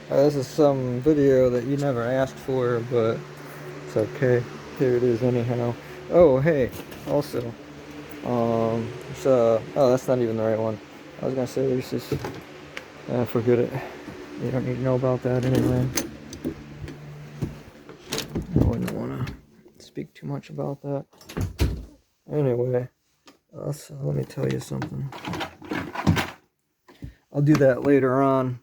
This is some video that you never asked for, but it's okay. Here it is anyhow. Oh, hey, also, oh, that's not even the right one. I was gonna say there's this, forget it. You don't need to know about that anyway. I wouldn't want to speak too much about that. Anyway, so let me tell you something. I'll do that later on.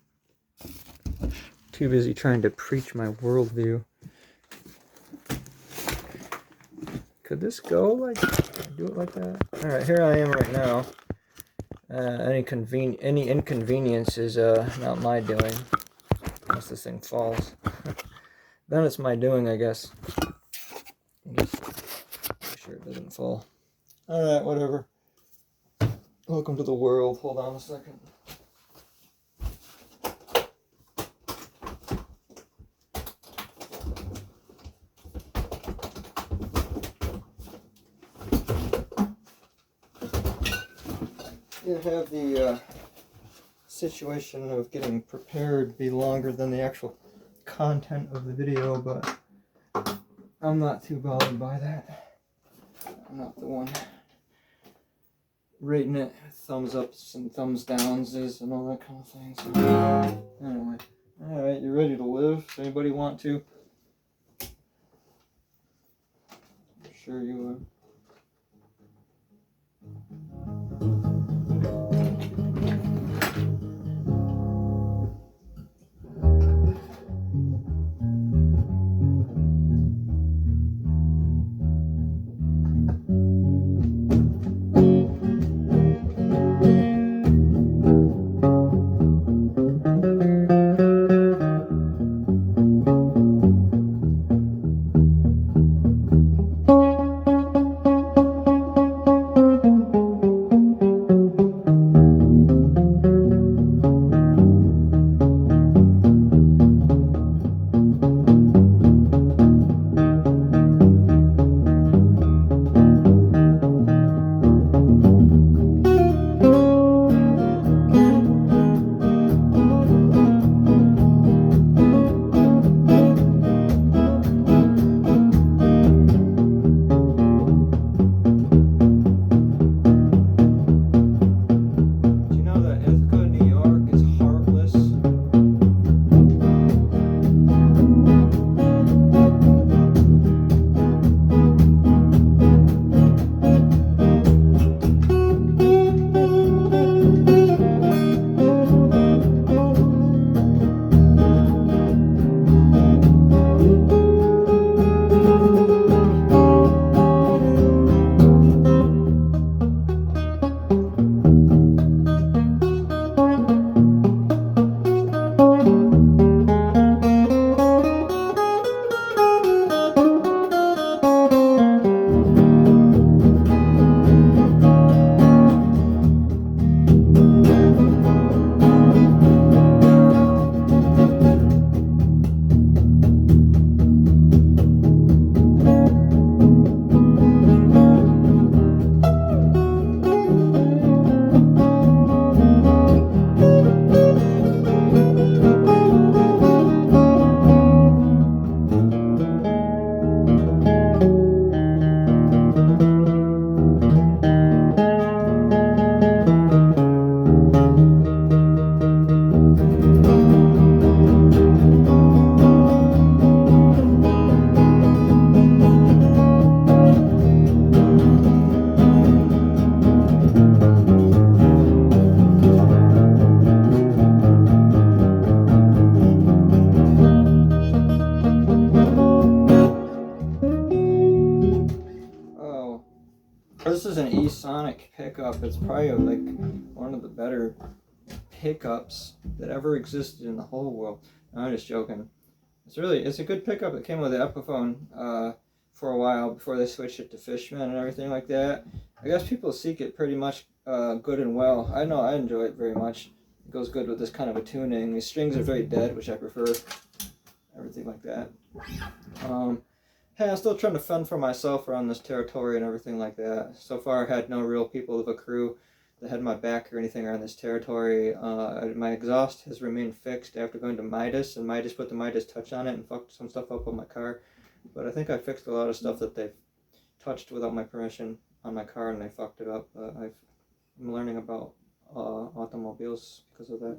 Too busy trying to preach my worldview. Could this go like, do it like that? Alright, here I am right now. Any inconvenience is not my doing. Unless this thing falls. Then it's my doing, I guess. Just make sure it doesn't fall. Alright, whatever. Welcome to the world. Hold on a second. You have the situation of getting prepared be longer than the actual content of the video, but I'm not too bothered by that. I'm not the one rating it thumbs ups and thumbs downs and all that kind of thing. So, anyway, alright, you ready to live? Does anybody want to? I'm sure you would. This is an E-Sonic pickup. It's probably like one of the better pickups that ever existed in the whole world. No, I'm just joking. It's a good pickup. It came with the Epiphone for a while before they switched it to Fishman and everything like that. I guess people seek it pretty much good and well. I know I enjoy it very much. It goes good with this kind of a tuning. The strings are very dead, which I prefer. Everything like that. Hey, I'm still trying to fend for myself around this territory and everything like that. So far, I had no real people of a crew that had my back or anything around this territory. My exhaust has remained fixed after going to Midas, and Midas put the Midas touch on it and fucked some stuff up on my car. But I think I fixed a lot of stuff that they've touched without my permission on my car, and they fucked it up. I'm learning about automobiles because of that.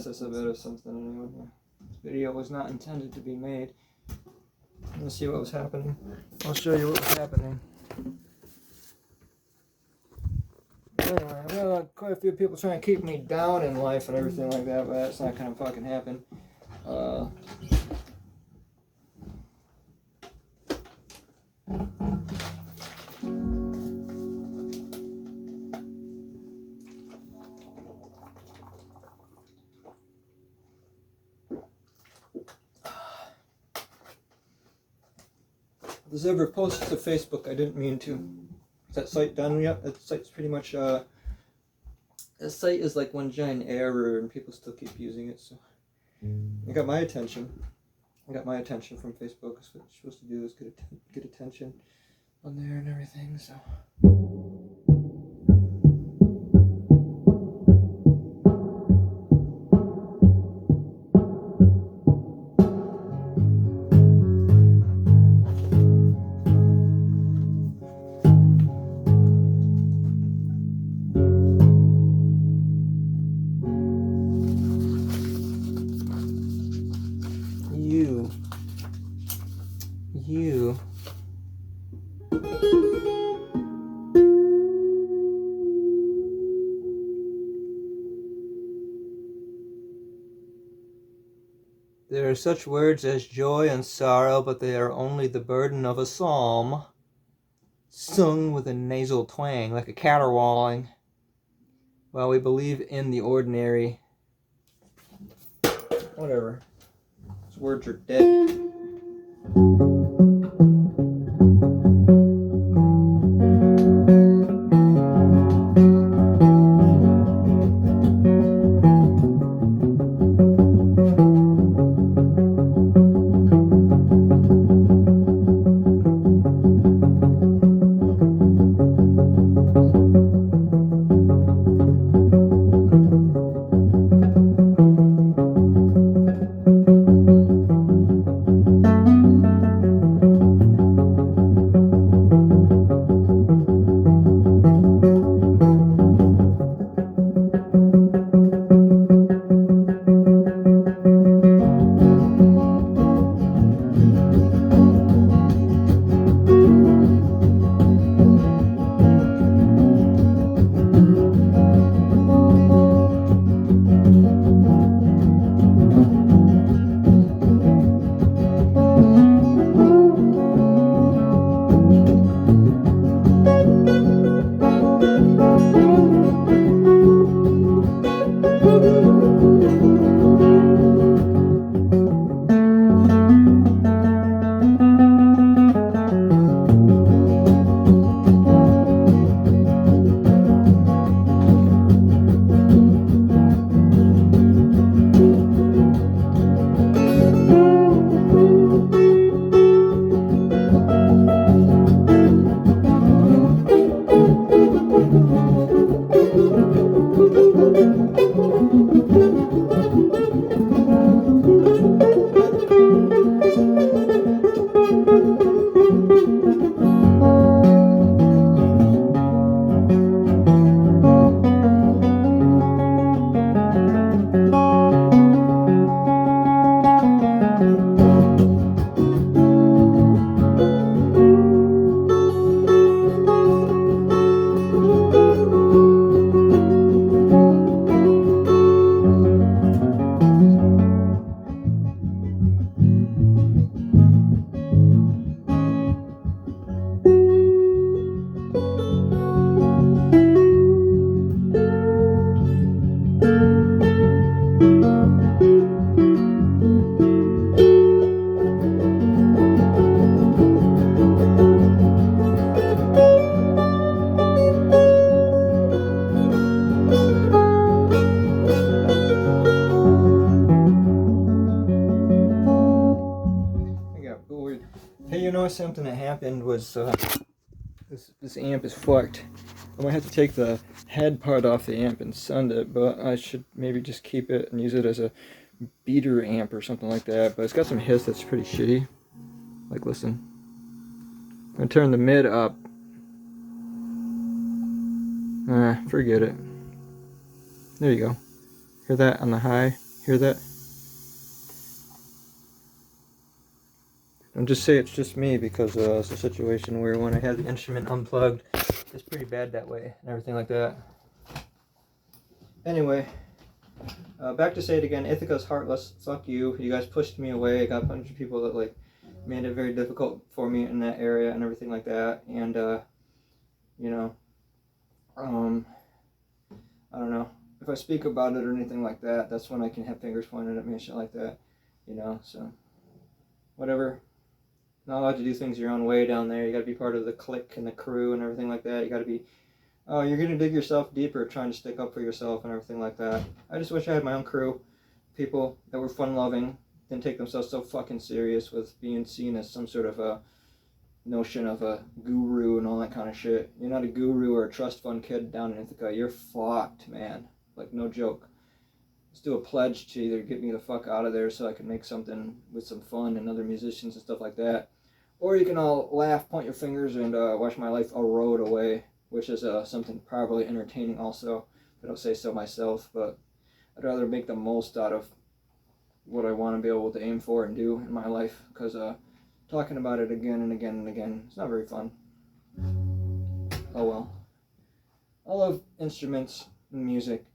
That's a bit of something anyway. This video was not intended to be made. Let's see what was happening. I'll show you what was happening. Anyway, I've got quite a few people trying to keep me down in life and everything like that, but that's not gonna fucking happen. If this ever posted to Facebook, I didn't mean to. Is that site done yet? That site's pretty much, that site is like one giant error and people still keep using it, so. It got my attention. I got my attention from Facebook. That's what it's supposed to do, is get attention on there and everything, so. You. There are such words as joy and sorrow, but they are only the burden of a psalm, sung with a nasal twang, like a caterwauling. While we believe in the ordinary. Whatever. Those words are dead. Hey, you know something that happened was this amp is fucked. I'm gonna have to take the head part off the amp and send it, but I should maybe just keep it and use it as a beater amp or something like that. But it's got some hiss that's pretty shitty. Like, listen. I'm gonna turn the mid up. Forget it. There you go. Hear that on the high? Hear that? Don't just say it's just me, because it's a situation where when I had the instrument unplugged, it's pretty bad that way and everything like that. Anyway, back to say it again. Ithaca's heartless. Fuck you. You guys pushed me away. I got a bunch of people that like made it very difficult for me in that area and everything like that. And you know, I don't know. If I speak about it or anything like that, that's when I can have fingers pointed at me and shit like that. You know, so whatever. Not allowed to do things your own way down there. You gotta be part of the clique and the crew and everything like that. You gotta be, you're gonna dig yourself deeper trying to stick up for yourself and everything like that. I just wish I had my own crew. People that were fun-loving, didn't take themselves so fucking serious with being seen as some sort of a notion of a guru and all that kind of shit. You're not a guru or a trust fund kid down in Ithaca. You're fucked, man. Like, no joke. Let's do a pledge to either get me the fuck out of there so I can make something with some fun and other musicians and stuff like that. Or you can all laugh, point your fingers, and watch my life erode away, which is something probably entertaining also, if I don't say so myself. But I'd rather make the most out of what I want to be able to aim for and do in my life, because talking about it again and again and again, it's not very fun. Oh well. I love instruments and music.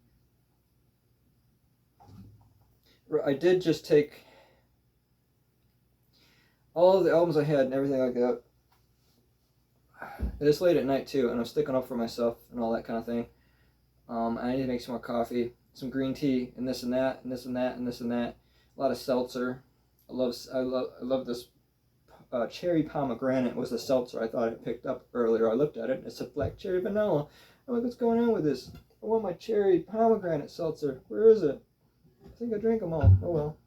I did just take all of the albums I had and everything like that. It's late at night too, and I'm sticking up for myself and all that kind of thing. I need to make some more coffee, some green tea, and this and that, and this and that, and this and that. A lot of seltzer. I love this cherry pomegranate was the seltzer I thought I picked up earlier. I looked at it, and it said black cherry vanilla. I'm like, what's going on with this? I want my cherry pomegranate seltzer. Where is it? I think I drank them all. Oh well.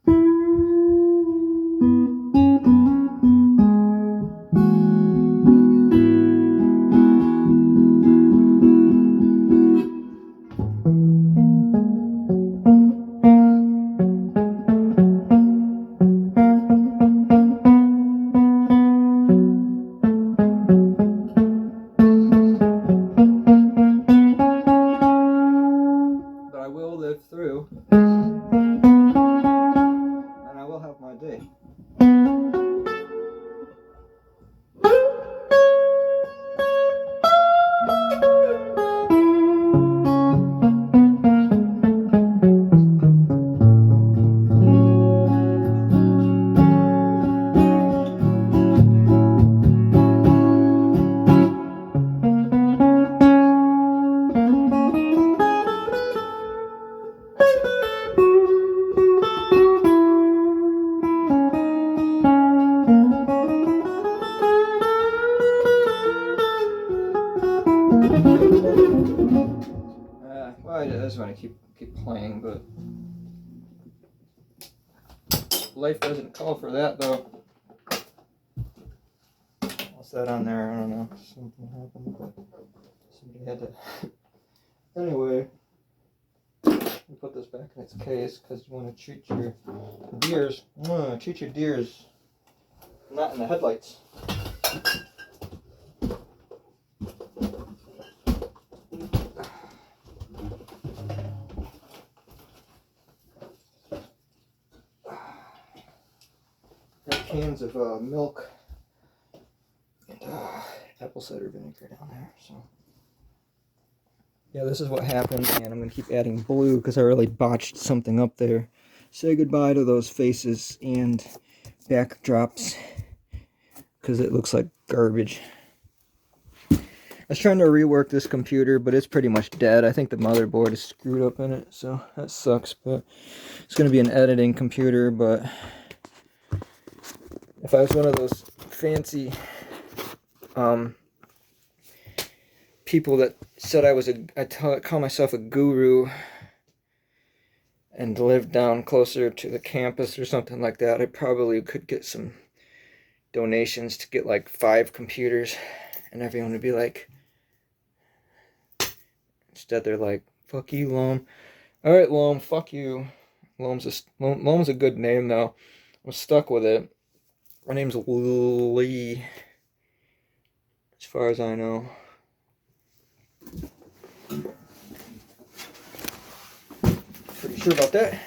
But I will live through, and I will have my day. Well, I just want to keep playing, but life doesn't call for that, though. What's that on there? I don't know. Something happened, but somebody had to. Anyway, we put this back in its case because you want to treat your deers. Treat your deers Not in the headlights. Got cans of milk and apple cider vinegar down there. So yeah, this is what happened, and I'm gonna keep adding blue because I really botched something up there. Say goodbye to those faces and backdrops because it looks like garbage. I was trying to rework this computer, but it's pretty much dead. I think the motherboard is screwed up in it, so that sucks. But it's gonna be an editing computer. But if I was one of those fancy people that said I call myself a guru and lived down closer to the campus or something like that, I probably could get some donations to get like 5 computers, and everyone would be like, instead they're like, fuck you, Lome. Alright, Lome, fuck you. Lome's a good name though. I'm stuck with it. My name's Lee, as far as I know. Pretty sure about that.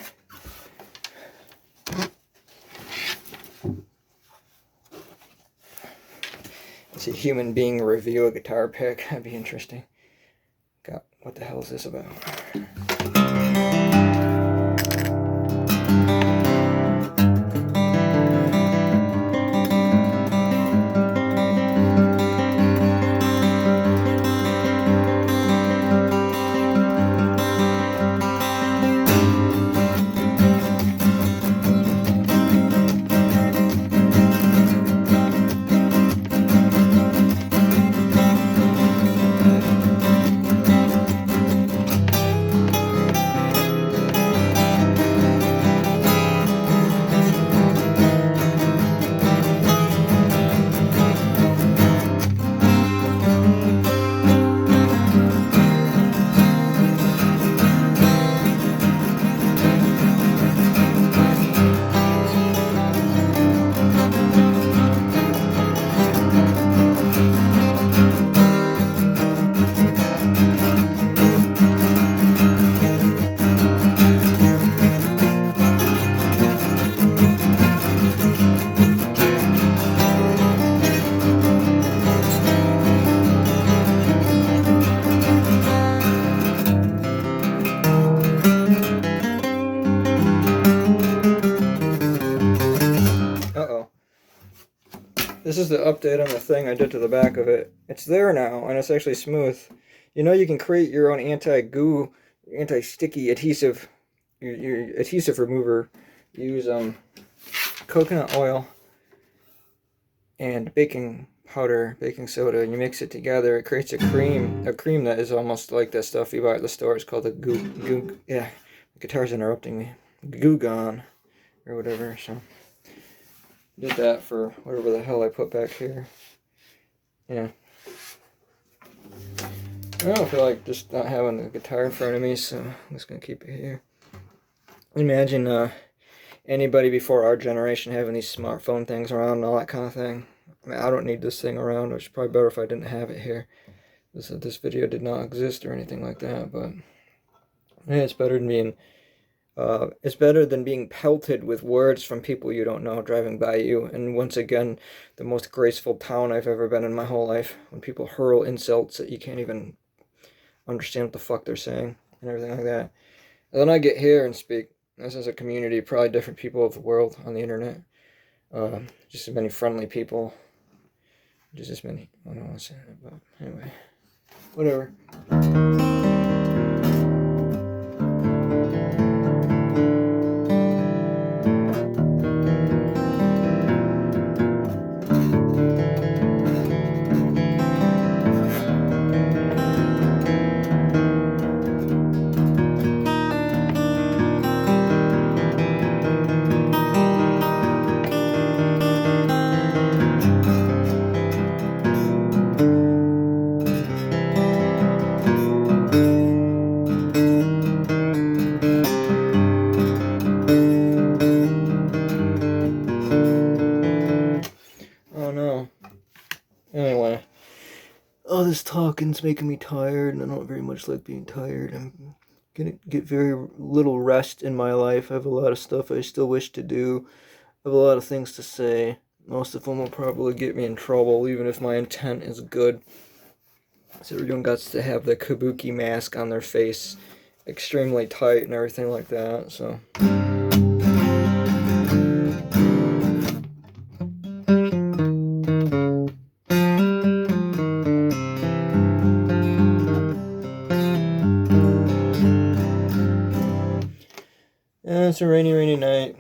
It's a human being review a guitar pick. That'd be interesting. God, what the hell is this about? This is the update on the thing I did to the back of it. It's there now, and it's actually smooth. You know, you can create your own anti-goo, anti-sticky adhesive, your adhesive remover. Use coconut oil and baking powder, baking soda, and you mix it together. It creates a cream that is almost like that stuff you buy at the store. It's called a goo. Yeah, the guitar's interrupting me. Goo Gone, or whatever. So. Did that for whatever the hell I put back here. Yeah. I don't feel like just not having the guitar in front of me, so I'm just going to keep it here. Imagine anybody before our generation having these smartphone things around and all that kind of thing. I mean, I don't need this thing around. It's probably better if I didn't have it here. This video did not exist or anything like that, but yeah, it's better than being pelted with words from people you don't know driving by you. And once again, the most graceful town I've ever been in my whole life. When people hurl insults that you can't even understand what the fuck they're saying and everything like that. And then I get here and speak. This is a community, probably different people of the world on the internet. Just as many friendly people. Just as many. I don't want to say that, but anyway. Whatever. Anyway, all this talking's making me tired, and I don't very much like being tired. I'm gonna get very little rest in my life. I have a lot of stuff I still wish to do. I have a lot of things to say. Most of them will probably get me in trouble, even if my intent is good. So everyone got to have the kabuki mask on their face extremely tight and everything like that, so. Yeah, it's a rainy night.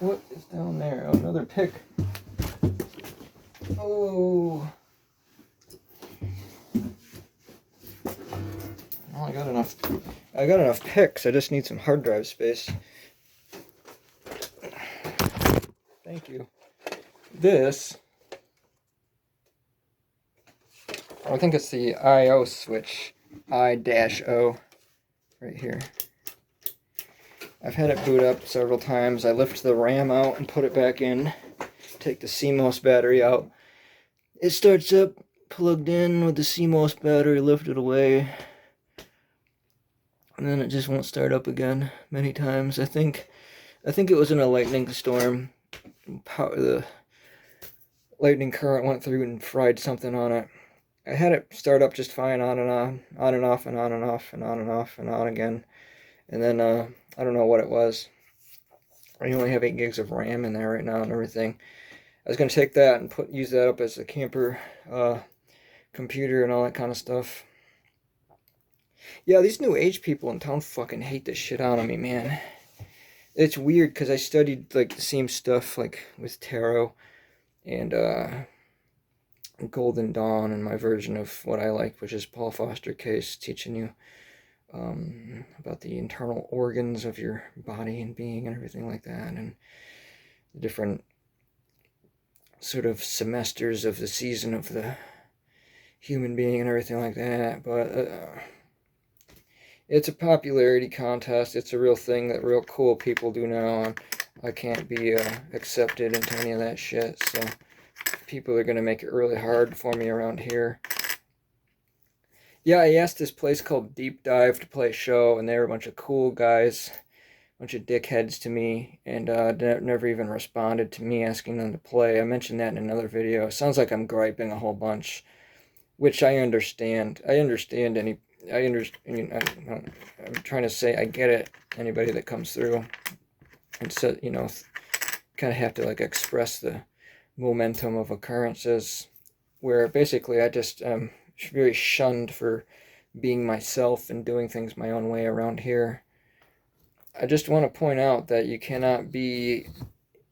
What is down there? Oh, another pick. Oh. Well, I got enough picks. I just need some hard drive space. Thank you. This, I think it's the I/O switch, I-O, right here. I've had it boot up several times. I lift the RAM out and put it back in. Take the CMOS battery out. It starts up plugged in with the CMOS battery, lift it away, and then it just won't start up again many times. I think it was in a lightning storm. The lightning current went through and fried something on it. I had it start up just fine, on and off, and on and off, and on and off, and on again. And then, I don't know what it was. I only have 8 gigs of RAM in there right now and everything. I was going to take that and use that up as a camper computer and all that kind of stuff. Yeah, these new age people in town fucking hate the shit out of me, man. It's weird because I studied like the same stuff like with tarot and Golden Dawn and my version of what I like, which is Paul Foster Case, teaching you about the internal organs of your body and being and everything like that, and the different sort of semesters of the season of the human being and everything like that. But it's a popularity contest. It's a real thing that real cool people do now, and I can't be accepted into any of that shit, so people are going to make it really hard for me around here. Yeah, I asked this place called Deep Dive to play a show, and they were a bunch of cool guys, a bunch of dickheads to me, and never even responded to me asking them to play. I mentioned that in another video. It sounds like I'm griping a whole bunch, which I understand. I'm trying to say I get it. Anybody that comes through, and so, you know, kind of have to like express the momentum of occurrences, where basically I just very shunned for being myself and doing things my own way around here. I just want to point out that you cannot be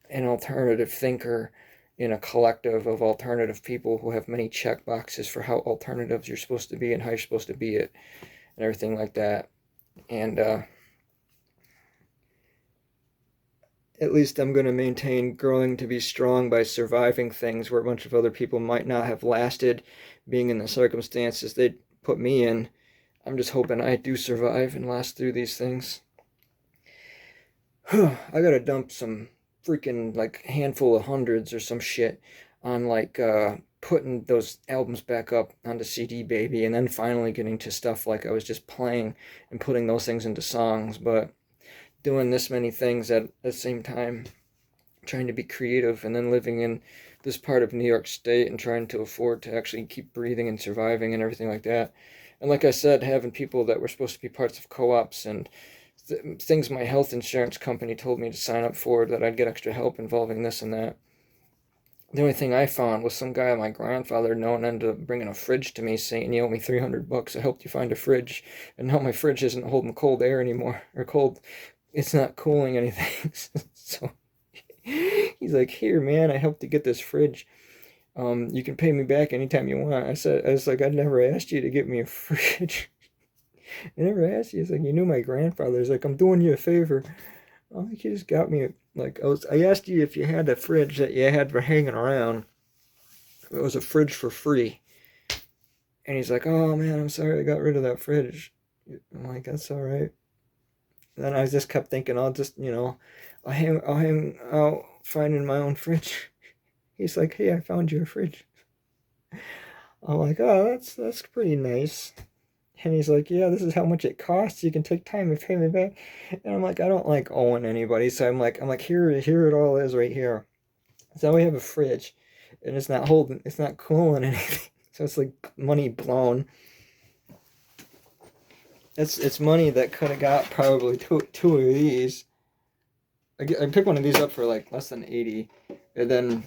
an alternative thinker in a collective of alternative people who have many check boxes for how alternatives you're supposed to be and how you're supposed to be it and everything like that. And at least I'm going to maintain growing to be strong by surviving things where a bunch of other people might not have lasted, being in the circumstances they put me in. I'm just hoping I do survive and last through these things. I gotta dump some freaking like handful of hundreds or some shit on like putting those albums back up onto CD Baby, and then finally getting to stuff like I was just playing and putting those things into songs. But doing this many things at the same time, trying to be creative, and then living in this part of New York State and trying to afford to actually keep breathing and surviving and everything like that. And like I said, having people that were supposed to be parts of co-ops and things my health insurance company told me to sign up for, that I'd get extra help involving this and that. The only thing I found was some guy my grandfather known ended up bringing a fridge to me, saying, "You owe me $300. I helped you find a fridge, and now my fridge isn't holding cold air anymore, or cold. It's not cooling anything." So he's like, "Here, man, I helped you get this fridge. You can pay me back anytime you want." I was like, "I never asked you to get me a fridge." I never asked you. It's like, "You knew my grandfather." It's like, "I'm doing you a favor." Oh, you just got me, like, I asked you if you had a fridge that you had for hanging around. It was a fridge for free. And he's like, "Oh, man, I'm sorry I got rid of that fridge." I'm like, "That's all right." then I just kept thinking, I'll just, I'll hang out finding my own fridge. He's like, hey, I found you a fridge. I'm like, oh, that's pretty nice. And he's like, yeah, this is how much it costs. You can take time and pay me back. And I'm like, I don't like owing anybody. So I'm like, here it all is right here. So we have a fridge, and it's not cooling anything. So it's like money blown. It's money that could have got probably two of these. I picked one of these up for like less than 80, and then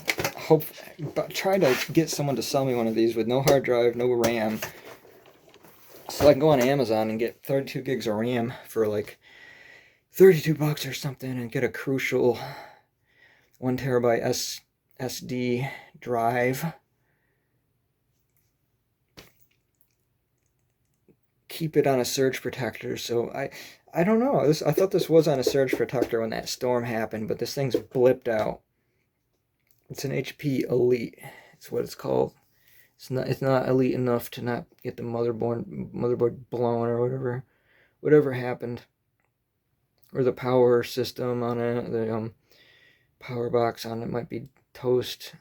try to get someone to sell me one of these with no hard drive, no RAM, so I can go on Amazon and get 32 gigs of RAM for like $32 or something, and get a crucial 1 terabyte SSD drive. Keep it on a surge protector. So I don't know. I thought this was on a surge protector when that storm happened, but this thing's blipped out. It's an HP Elite. It's what it's called. It's not elite enough to not get the motherboard blown or whatever happened, or the power system on it, the power box on it might be toast.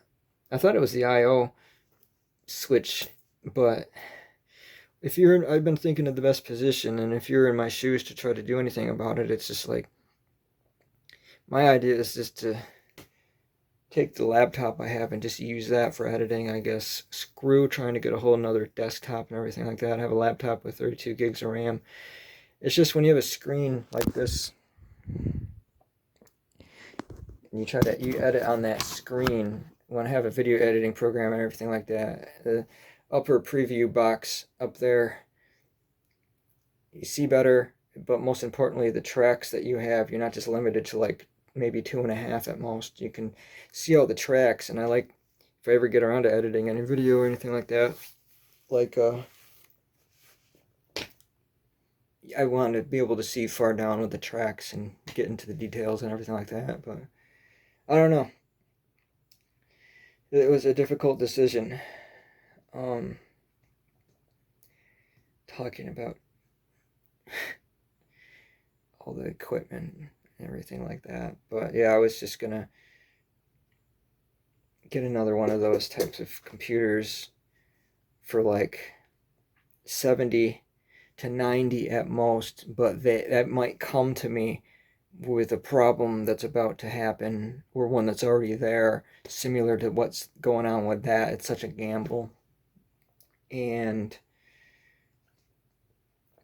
I thought it was the I/O switch, but I've been thinking of the best position, and if you're in my shoes to try to do anything about it, it's just like, my idea is just to take the laptop I have and just use that for editing, I guess. Screw trying to get a whole another desktop and everything like that. I have a laptop with 32 gigs of RAM. It's just when you have a screen like this, and you edit on that screen, when I have a video editing program and everything like that, the upper preview box up there, you see better, but most importantly, the tracks that you have, you're not just limited to like maybe 2.5 at most. You can see all the tracks, and I like, if I ever get around to editing any video or anything like that, like I want to be able to see far down with the tracks and get into the details and everything like that. But I don't know. It was a difficult decision. Talking about all the equipment and everything like that. But yeah, I was just gonna get another one of those types of computers for like 70 to 90 at most, but that might come to me with a problem that's about to happen, or one that's already there, similar to what's going on with that. It's such a gamble. And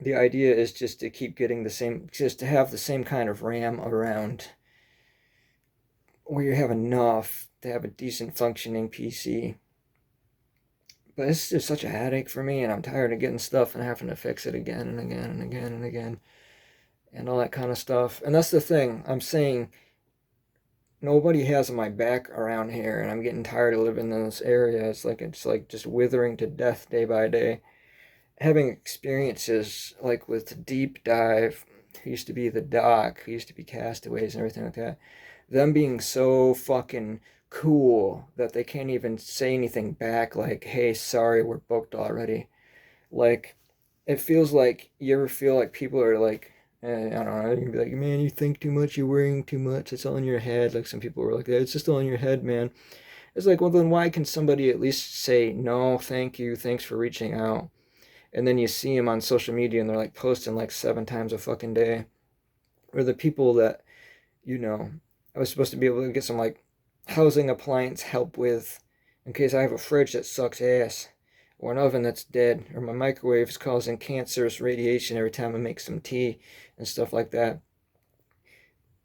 the idea is just to keep getting just to have the same kind of RAM around, where you have enough to have a decent functioning PC. But it's just such a headache for me, and I'm tired of getting stuff and having to fix it again and again and again and again, and all that kind of stuff. And that's the thing. I'm saying nobody has my back around here, and I'm getting tired of living in this area. It's like just withering to death day by day. Having experiences like with Deep Dive, who used to be the Doc, who used to be Castaways and everything like that, them being so fucking cool that they can't even say anything back like, hey, sorry, we're booked already. Like, it feels like, you ever feel like people are like, I don't know, you can be like, man, you think too much, you're worrying too much, it's all in your head. Like, some people were like that, it's just all in your head, man. It's like, well, then why can somebody at least say, no, thank you, thanks for reaching out? And then you see them on social media and they're like posting like 7 times a fucking day. Or the people that, I was supposed to be able to get some like housing appliance help with, in case I have a fridge that sucks ass, or an oven that's dead, or my microwave is causing cancerous radiation every time I make some tea and stuff like that.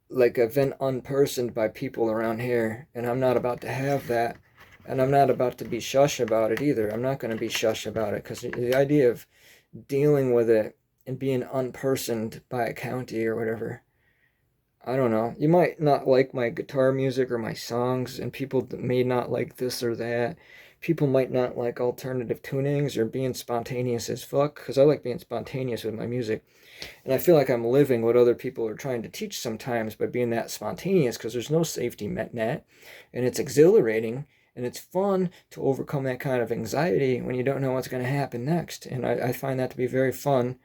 Like, I've been unpersoned by people around here, and I'm not about to have that. And I'm not about to be shush about it either. I'm not going to be shush about it, because the idea of dealing with it and being unpersoned by a county or whatever, I don't know. You might not like my guitar music or my songs, and people may not like this or that. People might not like alternative tunings or being spontaneous as fuck, because I like being spontaneous with my music. And I feel like I'm living what other people are trying to teach sometimes by being that spontaneous, because there's no safety net, and it's exhilarating, and it's fun to overcome that kind of anxiety when you don't know what's going to happen next. And I find that to be very fun,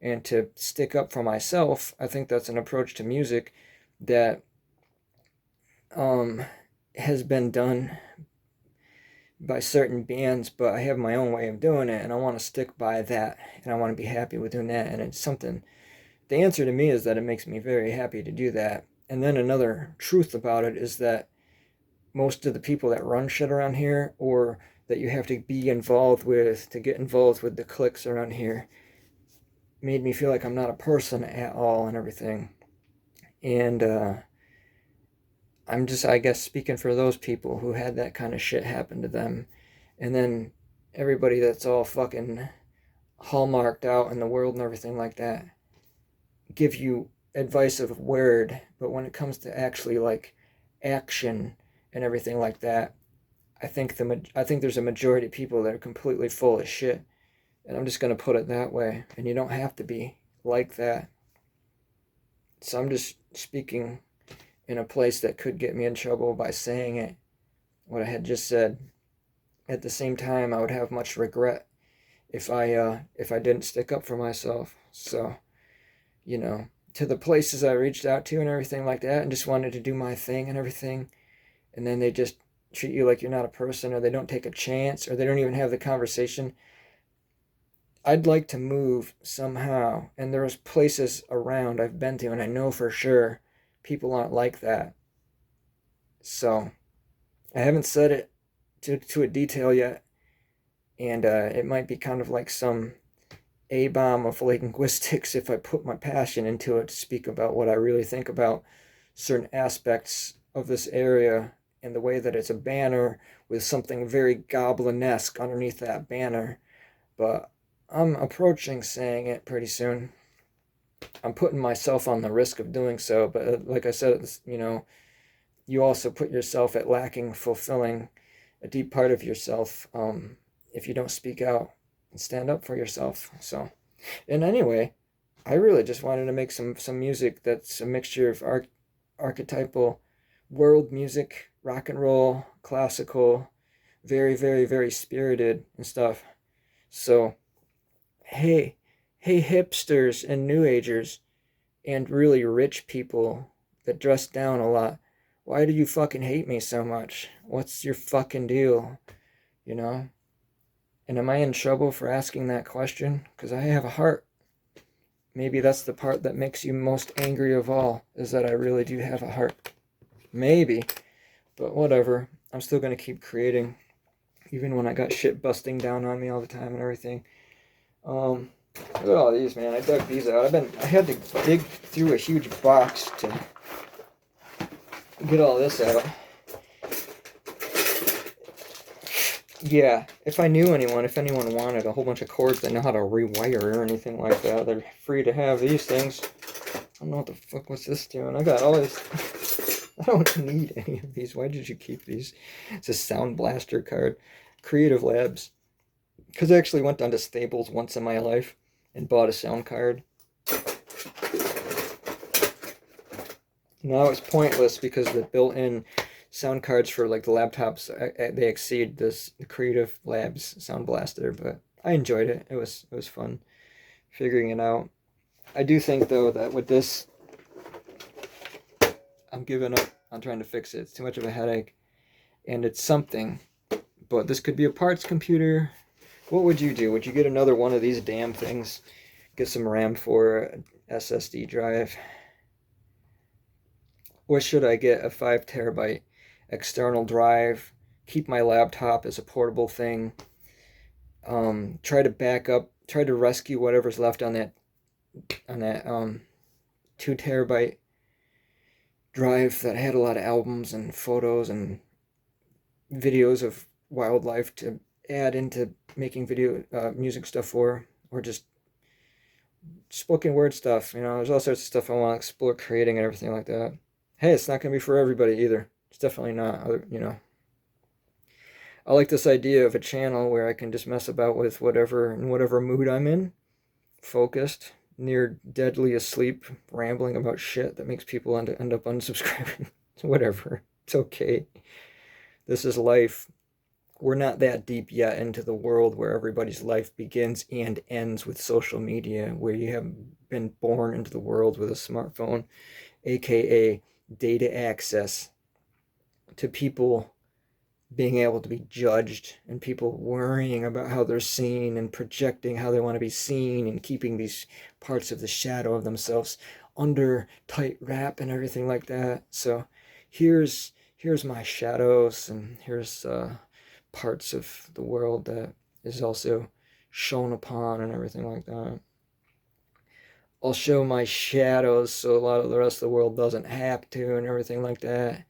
and to stick up for myself. I think that's an approach to music that has been done by certain bands, but I have my own way of doing it, and I want to stick by that, and I want to be happy with doing that. And it's something, the answer to me is that it makes me very happy to do that. And then another truth about it is that most of the people that run shit around here, or that you have to be involved with to get involved with the cliques around here, made me feel like I'm not a person at all and everything. And I'm just, I guess, speaking for those people who had that kind of shit happen to them. And then everybody that's all fucking hallmarked out in the world and everything like that give you advice of word, but when it comes to actually like action and everything like that, I think there's a majority of people that are completely full of shit, and I'm just gonna put it that way. And you don't have to be like that. So I'm just speaking in a place that could get me in trouble by saying it, what I had just said. At the same time, I would have much regret if I didn't stick up for myself. So, you know, to the places I reached out to and everything like that, and just wanted to do my thing and everything, and then they just treat you like you're not a person, or they don't take a chance, or they don't even have the conversation. I'd like to move somehow, and there's places around I've been to, and I know for sure people aren't like that. So I haven't said it to a detail yet, and it might be kind of like some A-bomb of linguistics if I put my passion into it to speak about what I really think about certain aspects of this area, and the way that it's a banner with something very goblinesque underneath that banner. But I'm approaching saying it pretty soon. I'm putting myself on the risk of doing so, but like I said, you also put yourself at lacking fulfilling a deep part of yourself if you don't speak out and stand up for yourself. So, and anyway, I really just wanted to make some music that's a mixture of archetypal world music, rock and roll, classical, very, very, very spirited and stuff. So, hey, hipsters and new agers and really rich people that dress down a lot, why do you fucking hate me so much? What's your fucking deal? You know? And am I in trouble for asking that question? Because I have a heart. Maybe that's the part that makes you most angry of all, is that I really do have a heart. Maybe. But whatever. I'm still going to keep creating, even when I got shit busting down on me all the time and everything. Look at all these, man. I dug these out. I had to dig through a huge box to get all this out. Yeah, if anyone wanted a whole bunch of cords that know how to rewire or anything like that, they're free to have these things. I don't know what the fuck was this doing. I got all these. I don't need any of these. Why did you keep these? It's a Sound Blaster card. Creative Labs. Because I actually went down to Staples once in my life and bought a sound card. Now it's pointless because the built-in sound cards for like the laptops, they exceed the Creative Labs Sound Blaster, but I enjoyed it. It was fun figuring it out. I do think though that with this, I'm giving up on trying to fix it. It's too much of a headache, and it's something. But this could be a parts computer. What would you do? Would you get another one of these damn things? Get some RAM for an SSD drive? Or should I get a 5 terabyte external drive, keep my laptop as a portable thing, try to back up, try to rescue whatever's left on that 2 terabyte drive that had a lot of albums and photos and videos of wildlife to add into making music stuff for, or just spoken word stuff. There's all sorts of stuff I want to explore creating and everything like that. Hey, it's not going to be for everybody either. It's definitely not, I like this idea of a channel where I can just mess about with whatever mood I'm in, focused, near deadly asleep, rambling about shit that makes people end up unsubscribing. Whatever. It's okay. This is life. we're not that deep yet into the world where everybody's life begins and ends with social media, where you have been born into the world with a smartphone, aka data access to people being able to be judged and people worrying about how they're seen and projecting how they want to be seen and keeping these parts of the shadow of themselves under tight wrap and everything like that. So here's my shadows, and here's parts of the world that is also shown upon and everything like that. I'll show my shadows so a lot of the rest of the world doesn't have to and everything like that.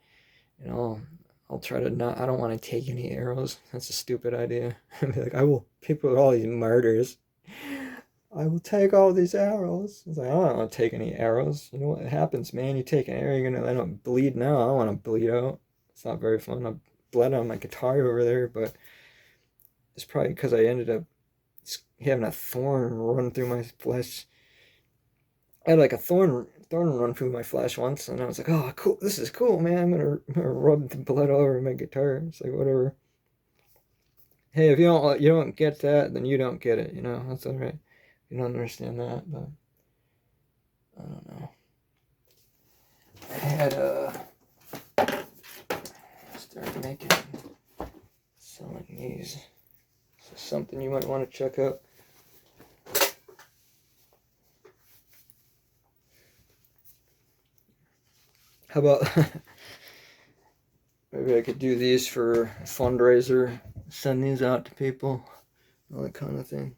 You know, I'll try to not, I don't want to take any arrows. That's a stupid idea. I'll be like, people with all these murders, I will take all these arrows. It's like, I don't want to take any arrows. You know what happens, man? You take an arrow, you're going to end up bleed now. I don't want to bleed out. It's not very fun. I bled on my guitar over there, but it's probably because I ended up having a thorn run through my flesh. I had like a thorn run through my flesh once, and I was like, oh, cool, this is cool, man. I'm gonna rub the blood all over my guitar. It's like, whatever. Hey, if you don't get that, then you don't get it, you know? That's all right. You don't understand that, but I don't know. I had started selling these. This is something you might want to check out. How about maybe I could do these for a fundraiser, send these out to people, all that kind of thing.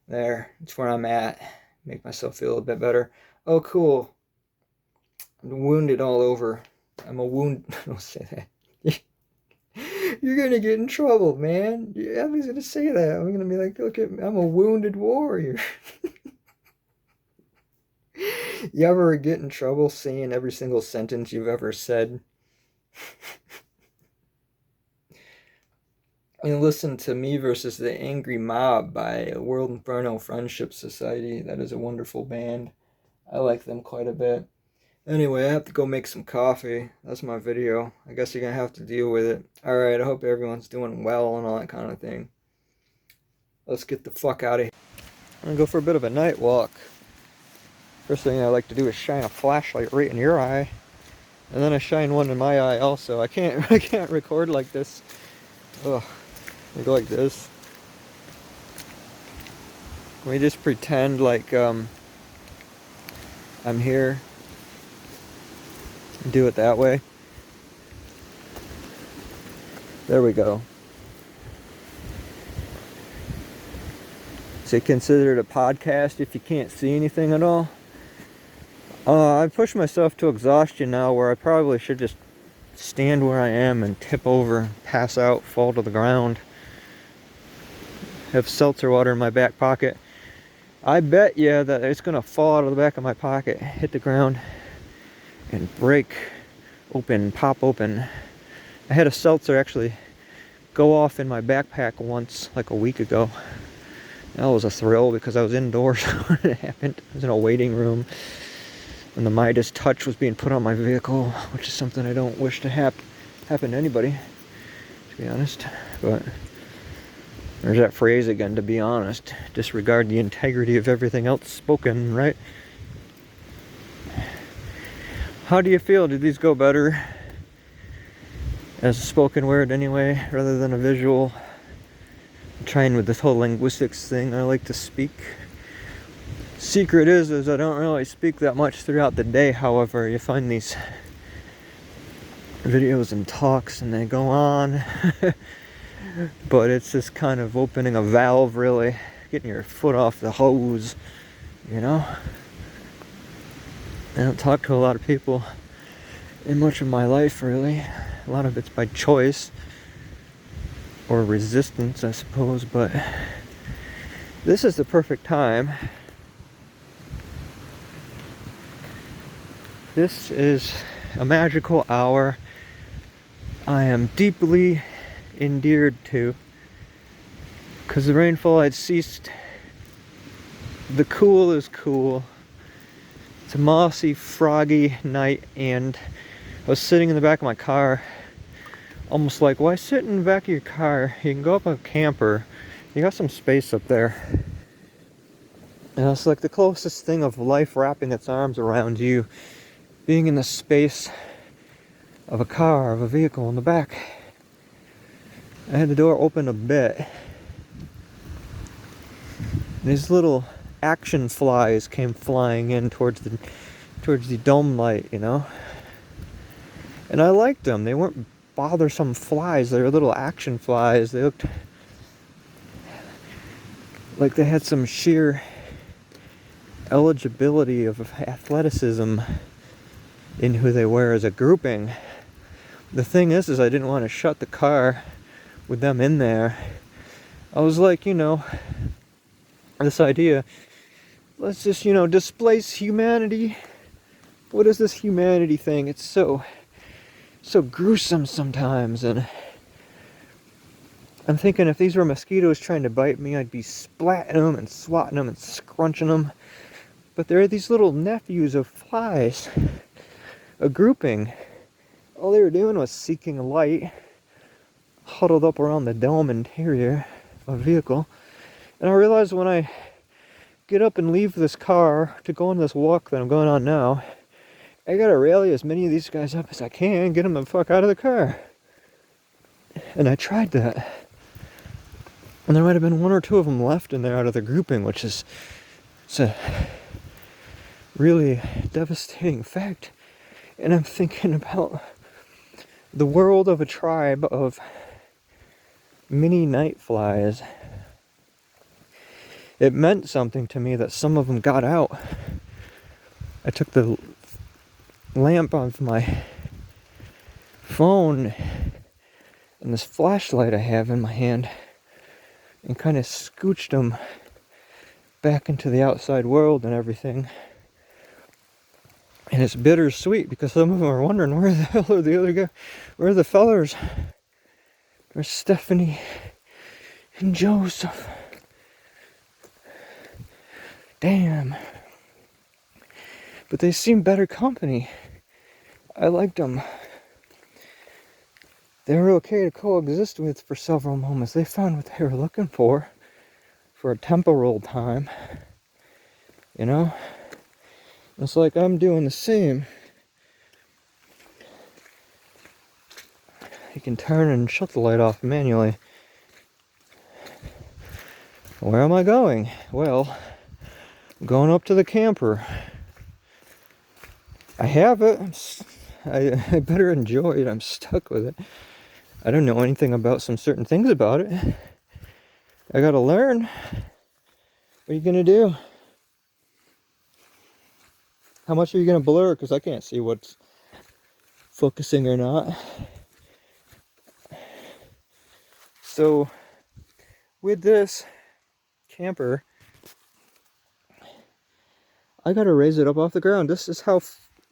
There, it's where I'm at. Make myself feel a bit better. Oh, cool. I'm wounded all over. I'm a wound. Don't say that. You're gonna get in trouble, man. I'm just gonna say that. I'm gonna be like, look at me. I'm a wounded warrior. You ever get in trouble saying every single sentence you've ever said? And listen to Me Versus the Angry Mob by World Inferno Friendship Society. That is a wonderful band. I like them quite a bit. Anyway, I have to go make some coffee. That's my video. I guess you're going to have to deal with it. Alright, I hope everyone's doing well and all that kind of thing. Let's get the fuck out of here. I'm going to go for a bit of a night walk. First thing I like to do is shine a flashlight right in your eye. And then I shine one in my eye also. I can't record like this. Ugh. I go like this. We just pretend like I'm here. Do it that way. There we go. Is it considered a podcast if you can't see anything at all? I push myself to exhaustion now where I probably should just stand where I am and tip over, pass out, fall to the ground. Have seltzer water in my back pocket. I bet you that it's going to fall out of the back of my pocket, hit the ground, and break open, pop open. I had a seltzer actually go off in my backpack once, like a week ago. That was a thrill because I was indoors when it happened. I was in a waiting room. And the Midas touch was being put on my vehicle, which is something I don't wish to happen to anybody, to be honest. But there's that phrase again, to be honest. Disregard the integrity of everything else spoken, right? How do you feel? Did these go better as a spoken word anyway, rather than a visual? I'm trying with this whole linguistics thing. I like to speak. Secret is I don't really speak that much throughout the day. However, you find these videos and talks and they go on. But it's just kind of opening a valve, really. Getting your foot off the hose, you know? I don't talk to a lot of people in much of my life, really. A lot of it's by choice. Or resistance, I suppose. But this is the perfect time. This is a magical hour I am deeply endeared to, because the rainfall had ceased. The cool is cool. It's a mossy, froggy night, and I was sitting in the back of my car almost like, why sit in the back of your car? You can go up a camper. You got some space up there. And it's like the closest thing of life wrapping its arms around you, being in the space of a car, of a vehicle in the back. I had the door open a bit. And these little action flies came flying in towards the dome light, you know? And I liked them. They weren't bothersome flies. They were little action flies. They looked like they had some sheer eligibility of athleticism in who they were as a grouping. The thing is I didn't want to shut the car with them in there. I was like, you know, this idea, let's just, you know, displace humanity. What is this humanity thing? It's so gruesome sometimes. And I'm thinking if these were mosquitoes trying to bite me, I'd be splatting them and swatting them and scrunching them. But they're these little nephews of flies, a grouping. All they were doing was seeking light, huddled up around the dome interior of a vehicle. And I realized when I get up and leave this car to go on this walk that I'm going on now, I gotta rally as many of these guys up as I can, get them the fuck out of the car. And I tried that. And there might have been one or two of them left in there out of the grouping, which is it's a really devastating fact. And I'm thinking about the world of a tribe of mini night flies. It meant something to me that some of them got out. I took the lamp of my phone and this flashlight I have in my hand and kind of scooched them back into the outside world and everything. And it's bittersweet because some of them are wondering, where the hell are the other guys? Where are the fellers? Where's Stephanie and Joseph? Damn. But they seem better company. I liked them. They were okay to coexist with for several moments. They found what they were looking for a temporal time. You know? It's like I'm doing the same. You can turn and shut the light off manually. Where am I going? Well, I'm going up to the camper. I have it. I better enjoy it. I'm stuck with it. I don't know anything about some certain things about it. I gotta learn. What are you gonna do? How much are you gonna blur? Because I can't see what's focusing or not. So, with this camper, I gotta raise it up off the ground. This is how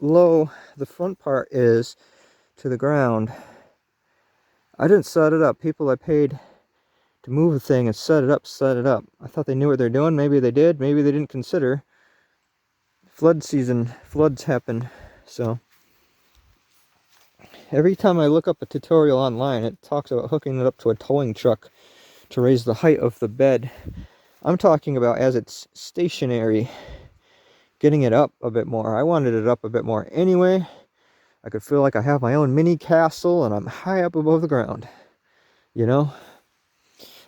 low the front part is to the ground. I didn't set it up. People I paid to move the thing and set it up. I thought they knew what they're doing. Maybe they did. Maybe they didn't consider. Flood season, floods happen. So every time I look up a tutorial online, it talks about hooking it up to a towing truck to raise the height of the bed. I'm talking about as it's stationary, getting it up a bit more. I wanted it up a bit more anyway. I could feel like I have my own mini castle and I'm high up above the ground. You know?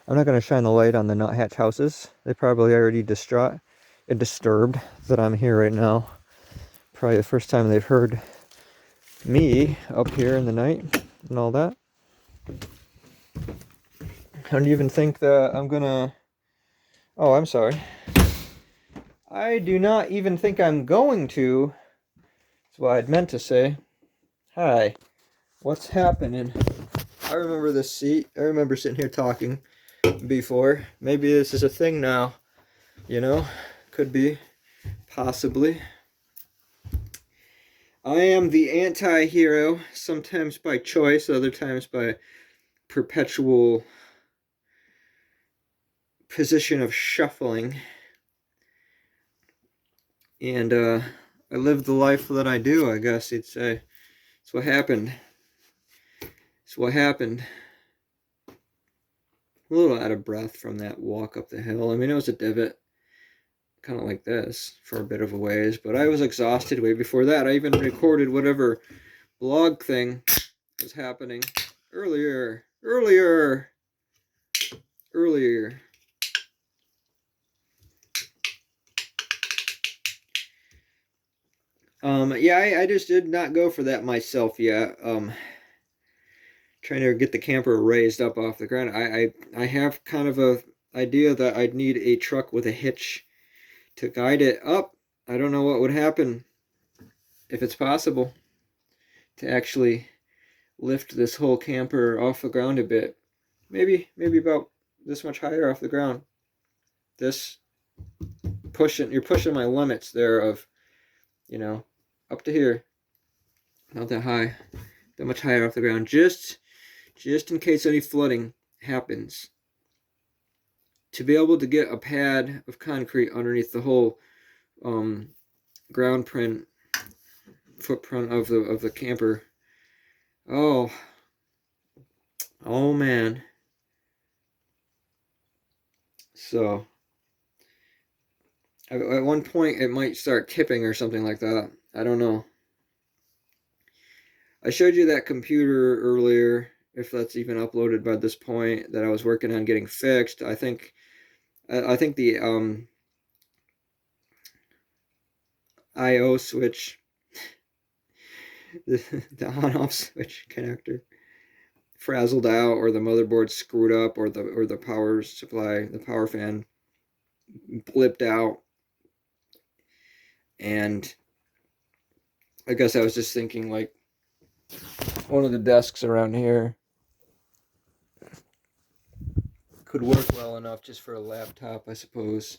I'm not going to shine the light on the nuthatch houses. They probably already disturbed that I'm here right now. Probably the first time they've heard me up here in the night and all that. I don't even think that I'm gonna... Oh, I'm sorry. I do not even think I'm going to... That's what I'd meant to say. Hi. What's happening? I remember this seat. I remember sitting here talking before. Maybe this is a thing now. You know? Could be. Possibly. I am the anti-hero, sometimes by choice, other times by perpetual position of shuffling. And I live the life that I do, I guess you'd say. That's what happened. So what happened? A little out of breath from that walk up the hill. I mean, it was a divot, kind of like this, for a bit of a ways, but I was exhausted way before that. I even recorded whatever blog thing was happening earlier. Yeah, I just did not go for that myself yet. Trying to get the camper raised up off the ground. I have kind of a idea that I'd need a truck with a hitch to guide it up. I don't know what would happen if it's possible to actually lift this whole camper off the ground a bit. Maybe about this much higher off the ground. This you're pushing my limits there of, up to here. Not that high. That much higher off the ground. Just in case any flooding happens. To be able to get a pad of concrete underneath the whole ground footprint of the camper. Oh man. So at one point it might start tipping or something like that. I don't know. I showed you that computer earlier, if that's even uploaded by this point, that I was working on getting fixed. I think the I/O switch, the on-off switch connector, frazzled out, or the motherboard screwed up, or the power supply, the power fan blipped out. And I guess I was just thinking, like, one of the desks around here could work well enough just for a laptop, I suppose.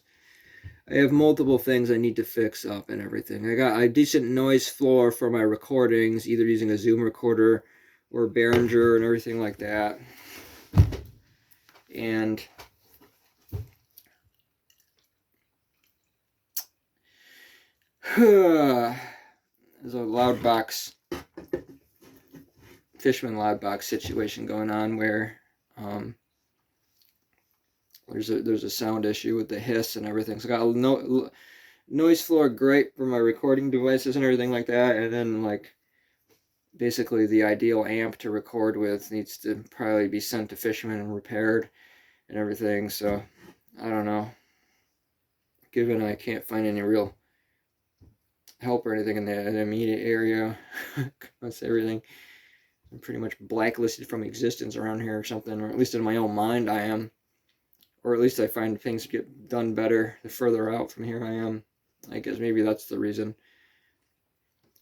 I have multiple things I need to fix up and everything. I got a decent noise floor for my recordings, either using a Zoom recorder or Behringer and everything like that. And there's a loud box, Fishman loud box situation going on where there's a sound issue with the hiss and everything. So I got a noise floor, great for my recording devices and everything like that, and then like basically the ideal amp to record with needs to probably be sent to Fishman and repaired and everything. So I don't know, given I can't find any real help or anything in the immediate area. That's everything. I'm pretty much blacklisted from existence around here or something, or at least in my own mind I am. Or at least I find things get done better the further out from here I am. I guess maybe that's the reason.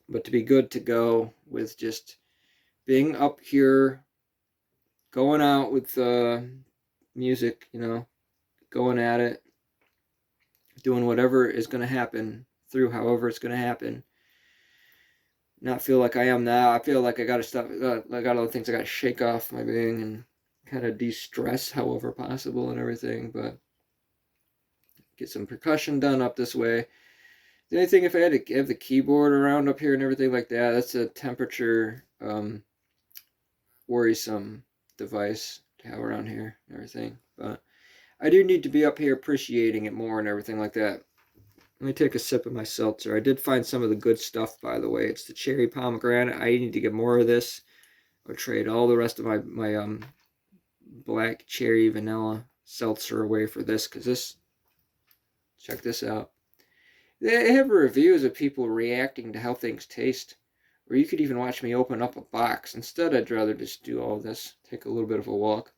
But to be good to go with just being up here, going out with music, going at it, doing whatever is going to happen through however it's going to happen. Not feel like I am now. I feel like I got to stop. I got other things I got to shake off my being and kind of de-stress however possible and everything, but get some percussion done up this way. The only thing, if I had to have the keyboard around up here and everything like that, that's a temperature worrisome device to have around here and everything. But I do need to be up here appreciating it more and everything like that. Let me take a sip of my seltzer. I did find some of the good stuff, by the way. It's the cherry pomegranate. I need to get more of this. I'll trade all the rest of my black cherry vanilla seltzer away for this, because this, check this out. They have reviews of people reacting to how things taste, or you could even watch me open up a box. Instead, I'd rather just do all this, take a little bit of a walk.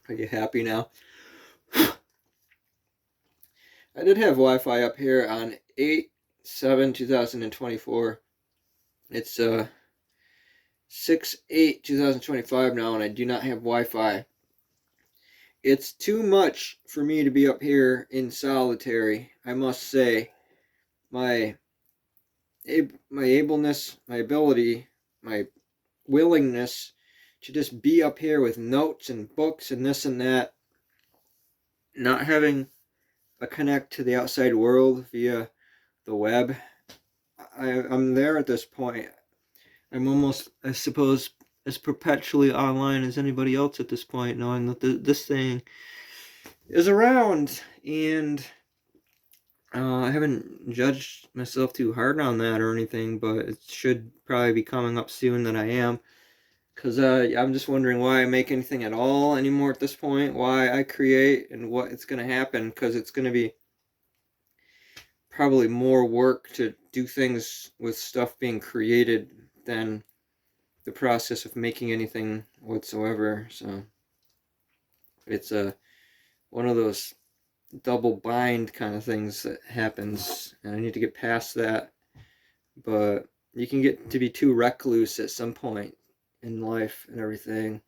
Are you happy now? I did have Wi-Fi up here on 8/7/2024. It's 6/8/2025 now, and I do not have Wi-Fi. It's too much for me to be up here in solitary, I must say. My ableness, my ability, my willingness to just be up here with notes and books and this and that, not having a connect to the outside world via the web. I'm there at this point. I'm almost, I suppose, as perpetually online as anybody else at this point, knowing that this thing is around. And I haven't judged myself too hard on that or anything, but it should probably be coming up soon that I am. Because I'm just wondering why I make anything at all anymore at this point, why I create and what it's going to happen, because it's going to be probably more work to do things with stuff being created than the process of making anything whatsoever. So it's one of those double bind kind of things that happens, and I need to get past that. But you can get to be too recluse at some point in life and everything.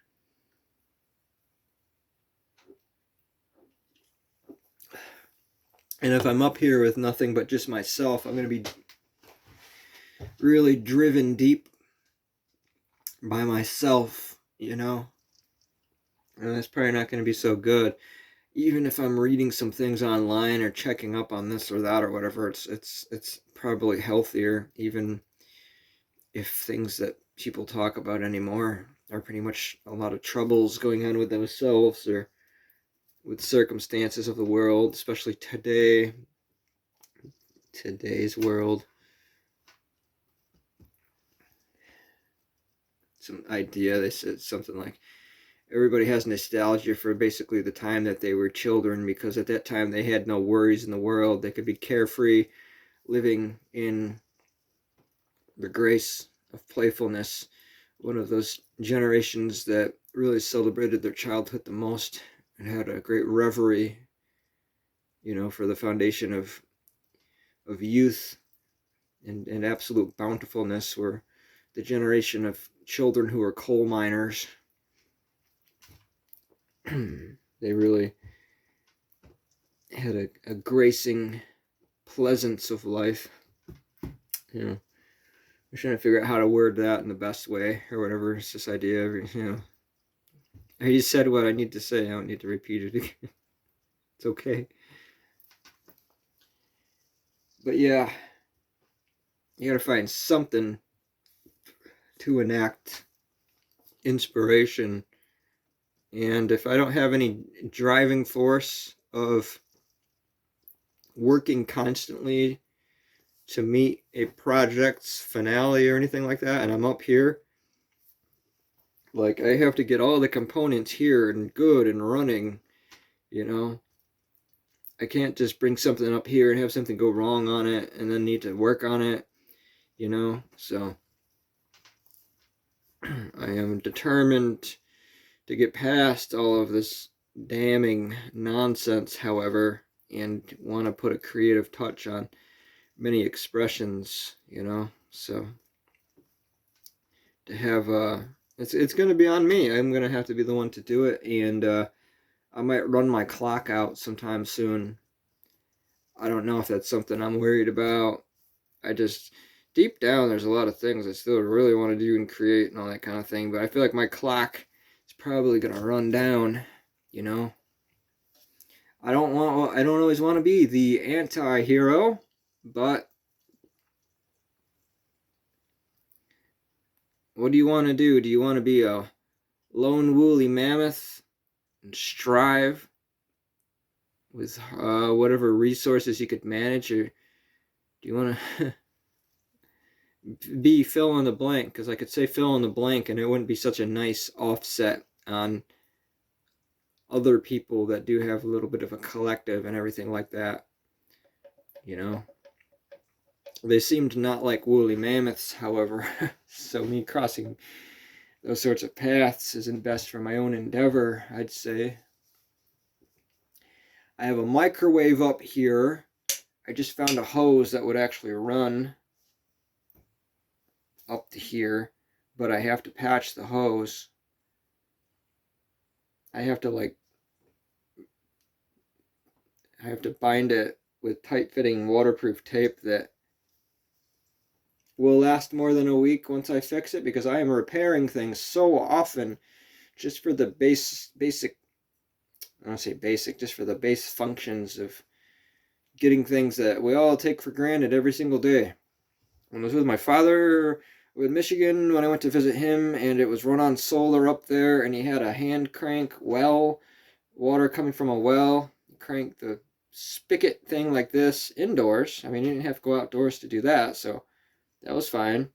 And if I'm up here with nothing but just myself, I'm going to be really driven deep by myself, you know? And that's probably not going to be so good. Even if I'm reading some things online or checking up on this or that or whatever, it's probably healthier, even if things that people talk about anymore are pretty much a lot of troubles going on with themselves or with circumstances of the world, especially today's world. Some idea, they said something like, everybody has nostalgia for basically the time that they were children, because at that time they had no worries in the world. They could be carefree, living in the grace of playfulness. One of those generations that really celebrated their childhood the most and had a great reverie, for the foundation of youth and absolute bountifulness, were the generation of children who were coal miners. They really had a gracing pleasance of life. I'm trying to figure out how to word that in the best way or whatever. It's this idea of, I just said what I need to say. I don't need to repeat it again. It's okay. But yeah, you gotta find something to enact inspiration. And if I don't have any driving force of working constantly to meet a project's finale or anything like that, and I'm up here, like, I have to get all the components here and good and running, I can't just bring something up here and have something go wrong on it and then need to work on it, so I am determined to get past all of this damning nonsense, however, and want to put a creative touch on many expressions, so to have it's going to be on me. I'm going to have to be the one to do it, and I might run my clock out sometime soon. I don't know if that's something I'm worried about. I just, deep down, there's a lot of things I still really want to do and create and all that kind of thing, but I feel like my clock is probably going to run down, I don't always want to be the anti-hero, but what do you want to do? Do you want to be a lone woolly mammoth and strive with whatever resources you could manage, or do you want to be fill in the blank? Because I could say fill in the blank and it wouldn't be such a nice offset on other people that do have a little bit of a collective and everything like that. They seem to not like woolly mammoths, however, so me crossing those sorts of paths isn't best for my own endeavor, I'd say. I have a microwave up here. I just found a hose that would actually run up to here, but I have to patch the hose. I have to bind it with tight-fitting waterproof tape that will last more than a week once I fix it, because I am repairing things so often just for the basic, I don't say basic, just for the base functions of getting things that we all take for granted every single day. When I was with my father with Michigan, when I went to visit him, and it was run on solar up there, and he had a hand crank well, water coming from a well, crank the spigot thing like this indoors. I mean, you didn't have to go outdoors to do that, so that was fine.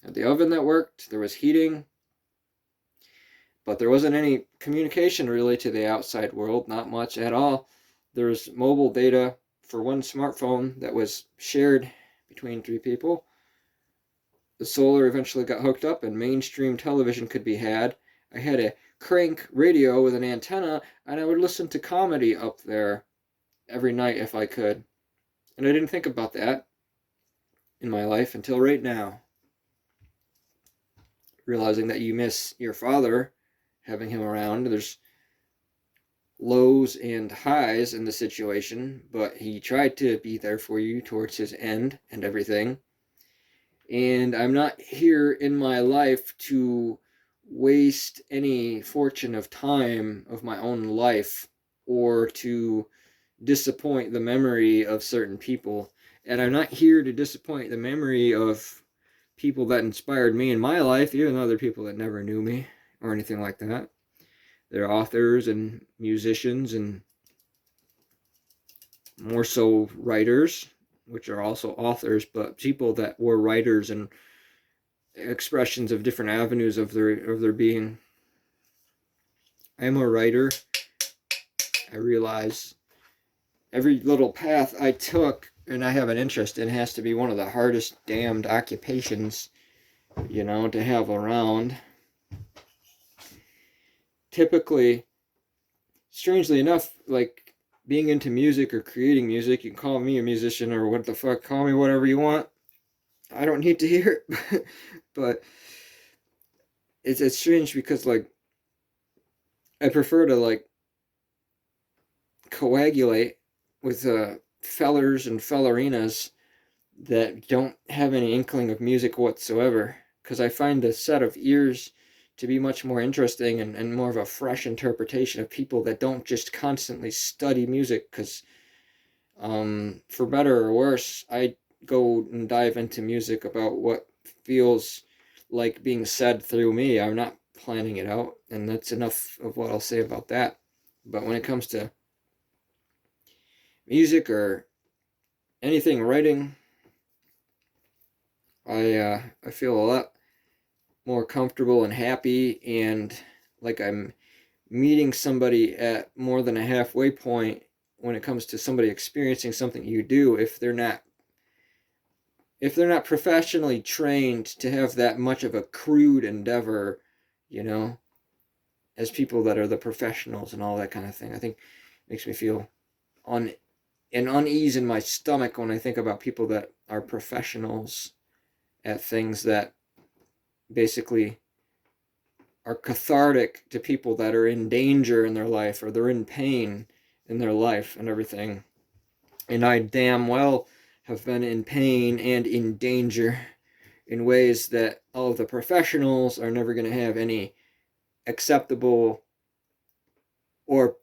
Had the oven that worked, there was heating, but there wasn't any communication really to the outside world, not much at all. There was mobile data for one smartphone that was shared between 3 people. The solar eventually got hooked up and mainstream television could be had. I had a crank radio with an antenna, and I would listen to comedy up there every night if I could. And I didn't think about that in my life until right now. Realizing that you miss your father, having him around. There's lows and highs in the situation, but he tried to be there for you towards his end and everything. And I'm not here in my life to waste any fortune of time of my own life or to disappoint the memory of certain people. And I'm not here to disappoint the memory of people that inspired me in my life, even though they're people that never knew me or anything like that. They're authors and musicians and more so writers, which are also authors, but people that were writers and expressions of different avenues of their being. I am a writer. I realize every little path I took and I have an interest in has to be one of the hardest damned occupations, to have around. Typically, strangely enough, like being into music or creating music, you can call me a musician or what the fuck, call me whatever you want. I don't need to hear it. But it's strange because like I prefer to like coagulate with fellers and fellerinas that don't have any inkling of music whatsoever, because I find the set of ears to be much more interesting and more of a fresh interpretation of people that don't just constantly study music, because for better or worse, I go and dive into music about what feels like being said through me. I'm not planning it out, and that's enough of what I'll say about that. But when it comes to music or anything writing, I feel a lot more comfortable and happy, and like I'm meeting somebody at more than a halfway point when it comes to somebody experiencing something you do, if they're not professionally trained to have that much of a crude endeavor, as people that are the professionals and all that kind of thing. I think it makes me feel an unease in my stomach when I think about people that are professionals at things that basically are cathartic to people that are in danger in their life or they're in pain in their life and everything. And I damn well have been in pain and in danger in ways that all of the professionals are never going to have any acceptable or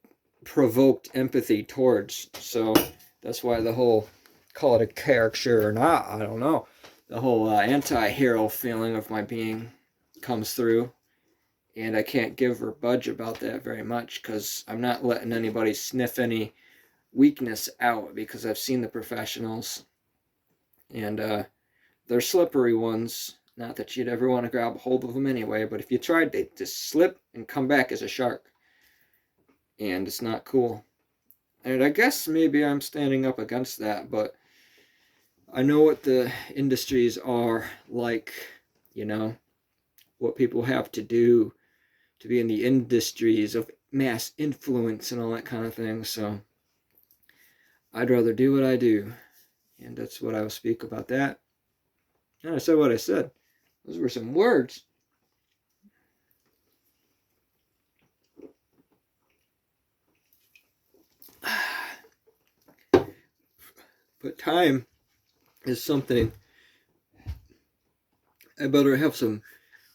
provoked empathy towards. So that's why the whole, call it a caricature or not, I don't know, the whole anti-hero feeling of my being comes through. And I can't give or budge about that very much, because I'm not letting anybody sniff any weakness out, because I've seen the professionals. And they're slippery ones. Not that you'd ever want to grab a hold of them anyway, but if you tried, they'd just slip and come back as a shark. And it's not cool. And I guess maybe I'm standing up against that, but I know what the industries are like, what people have to do to be in the industries of mass influence and all that kind of thing. So I'd rather do what I do. And that's what I will speak about that. And I said what I said. Those were some words. But time is something I better have some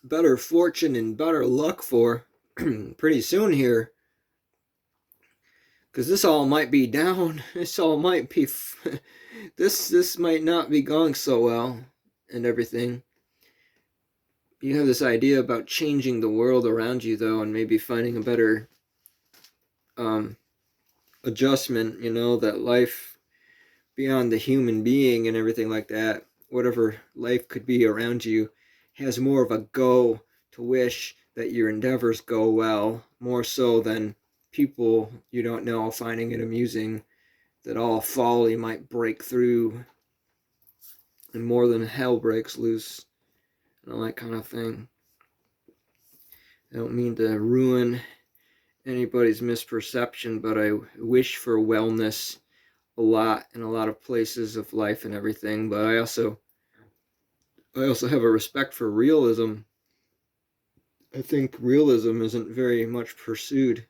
better fortune and better luck for pretty soon here. Because this all might be down. This all might be... this might not be going so well and everything. You have this idea about changing the world around you, though, and maybe finding a better adjustment, that life beyond the human being and everything like that, whatever life could be around you, has more of a go to wish that your endeavors go well, more so than people you don't know finding it amusing that all folly might break through and more than hell breaks loose and all that kind of thing. I don't mean to ruin anybody's misperception, but I wish for wellness a lot in a lot of places of life and everything, but I also have a respect for realism. I think realism isn't very much pursued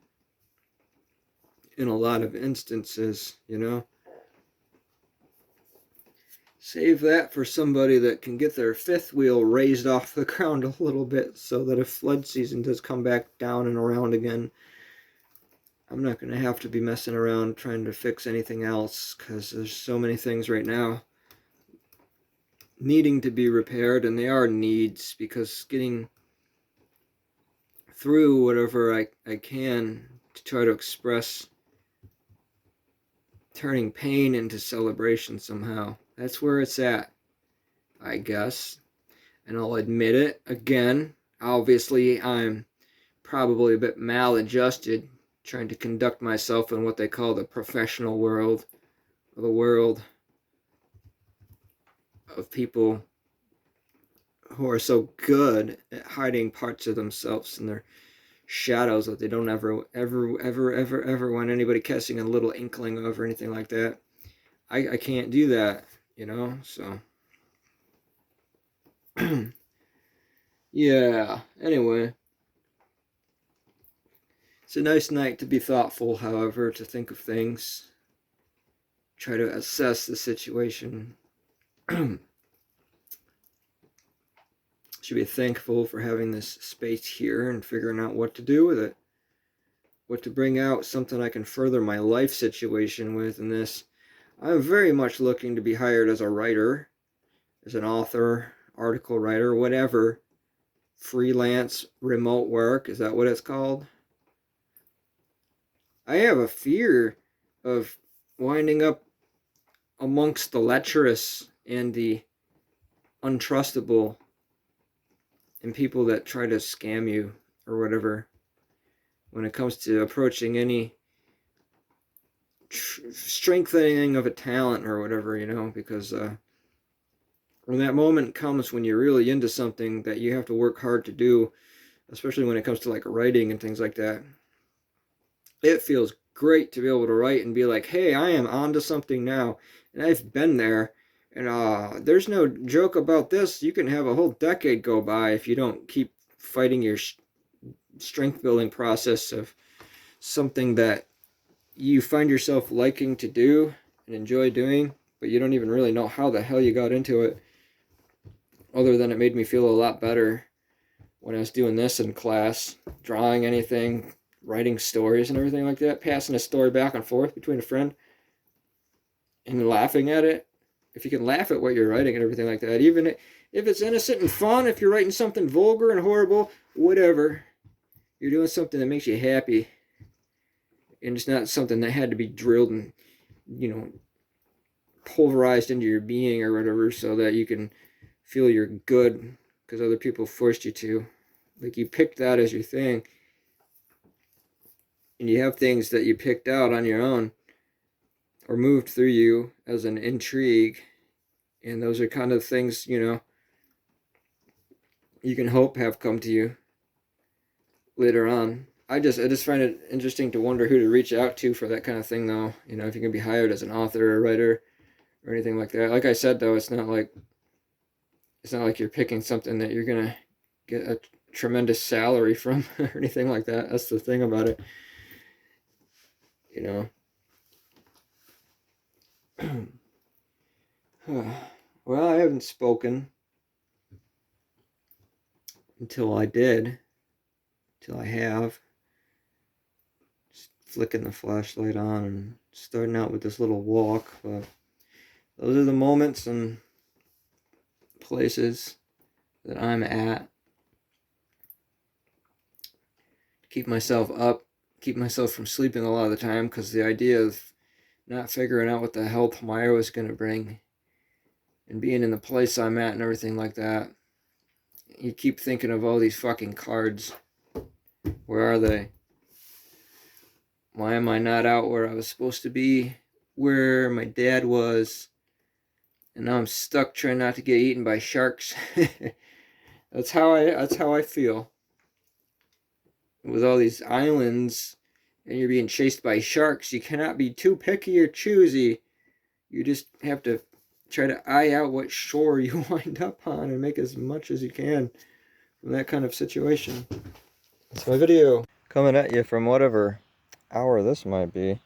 in a lot of instances, Save that for somebody that can get their fifth wheel raised off the ground a little bit so that if flood season does come back down and around again, I'm not going to have to be messing around trying to fix anything else, because there's so many things right now needing to be repaired, and they are needs, because getting through whatever I can to try to express turning pain into celebration somehow. That's where it's at, I guess. And I'll admit it again. Obviously, I'm probably a bit maladjusted trying to conduct myself in what they call the professional world, or the world of people who are so good at hiding parts of themselves in their shadows that they don't ever want anybody catching a little inkling of or anything like that. I can't do that, so yeah, anyway, it's a nice night to be thoughtful, however, to think of things, try to assess the situation. Should be thankful for having this space here and figuring out what to do with it, what to bring out, something I can further my life situation with in this. I'm very much looking to be hired as a writer, as an author, article writer, whatever. Freelance, remote work, is that what it's called? I have a fear of winding up amongst the lecherous and the untrustable and people that try to scam you or whatever when it comes to approaching any strengthening of a talent or whatever, because when that moment comes when you're really into something that you have to work hard to do, especially when it comes to like writing and things like that, it feels great to be able to write and be like, hey, I am onto something now, and I've been there, and there's no joke about this. You can have a whole decade go by if you don't keep fighting your strength building process of something that you find yourself liking to do and enjoy doing, but you don't even really know how the hell you got into it, other than it made me feel a lot better when I was doing this in class, drawing anything, writing stories and everything like that, passing a story back and forth between a friend and laughing at it. If you can laugh at what you're writing and everything like that, even if it's innocent and fun, if you're writing something vulgar and horrible, whatever, you're doing something that makes you happy, and it's not something that had to be drilled and, pulverized into your being or whatever so that you can feel you're good because other people forced you to. Like, you picked that as your thing, and you have things that you picked out on your own or moved through you as an intrigue, and those are kind of things, you can hope have come to you later on. I just find it interesting to wonder who to reach out to for that kind of thing, though. If you can be hired as an author or writer or anything like that. Like I said, though, it's not like you're picking something that you're gonna get a tremendous salary from or anything like that. That's the thing about it. Well, I haven't spoken until I did, until I have. Just flicking the flashlight on and starting out with this little walk. But those are the moments and places that I'm at. Keep myself up, keep myself from sleeping a lot of the time, because the idea of not figuring out what the hell tomorrow is going to bring and being in the place I'm at and everything like that, you keep thinking of all these fucking cards. Where are they? Why am I not out where I was supposed to be? Where my dad was? And now I'm stuck trying not to get eaten by sharks. That's how I feel. With all these islands and you're being chased by sharks, you cannot be too picky or choosy. You just have to try to eye out what shore you wind up on and make as much as you can from that kind of situation. That's my video. Coming at you from whatever hour this might be.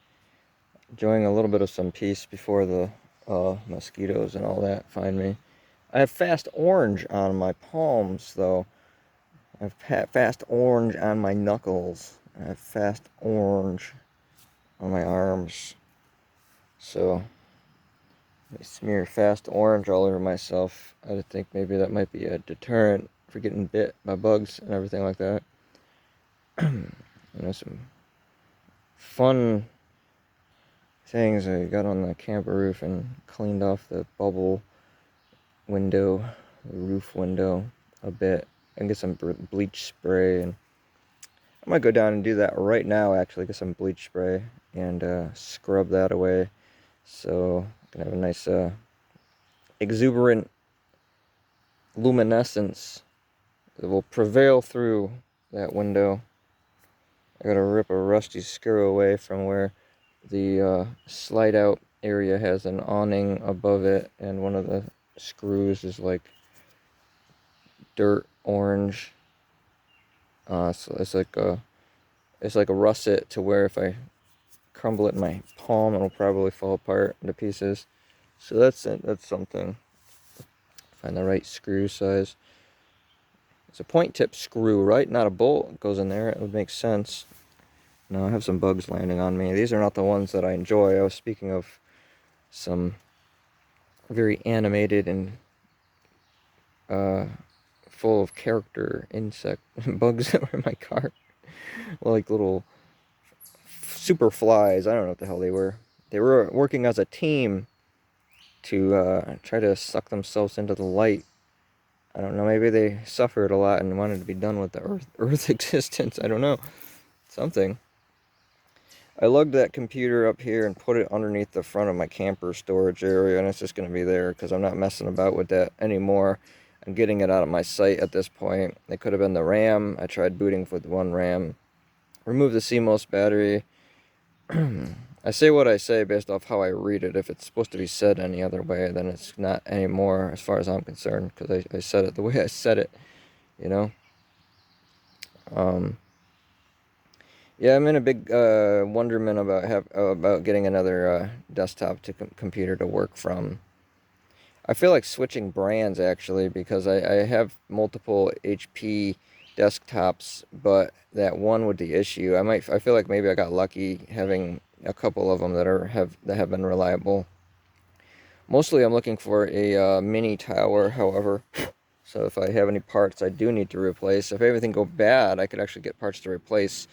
Enjoying a little bit of some peace before the mosquitoes and all that find me. I have fast orange on my palms, though. I have fast orange on my knuckles. I have fast orange on my arms. So, I smear fast orange all over myself. I think maybe that might be a deterrent for getting bit by bugs and everything like that. Some fun things I got on the camper roof and cleaned off the bubble window, the roof window a bit, and get some bleach spray. And I might go down and do that right now, actually, get some bleach spray and scrub that away, so I can have a nice exuberant luminescence that will prevail through that window. I gotta rip a rusty screw away from where the slide out area has an awning above it, and one of the screws is like dirt orange. So it's like a russet to where if I crumble it in my palm, it'll probably fall apart into pieces. So that's it. That's something. Find the right screw size. It's a point tip screw, right? Not a bolt. It goes in there. It would make sense. No, I have some bugs landing on me. These are not the ones that I enjoy. I was speaking of some very animated and full of character insect bugs that were in my car. Like little super flies. I don't know what the hell they were. They were working as a team to try to suck themselves into the light. I don't know, maybe they suffered a lot and wanted to be done with the Earth existence. I don't know. Something. I lugged that computer up here and put it underneath the front of my camper storage area, and it's just going to be there because I'm not messing about with that anymore. I'm getting it out of my sight at this point. It could have been the RAM. I tried booting with one RAM. Remove the CMOS battery. I say what I say based off how I read it. If it's supposed to be said any other way, then it's not anymore as far as I'm concerned, because I said it the way I said it, you know? Yeah, I'm in a big wonderment about getting another desktop to computer to work from. I feel like switching brands, actually, because I have multiple HP desktops, but that one with the issue, I feel like maybe I got lucky having a couple of them that have been reliable. Mostly I'm looking for a mini tower, however, so if I have any parts I do need to replace, if everything go bad, I could actually get parts to replace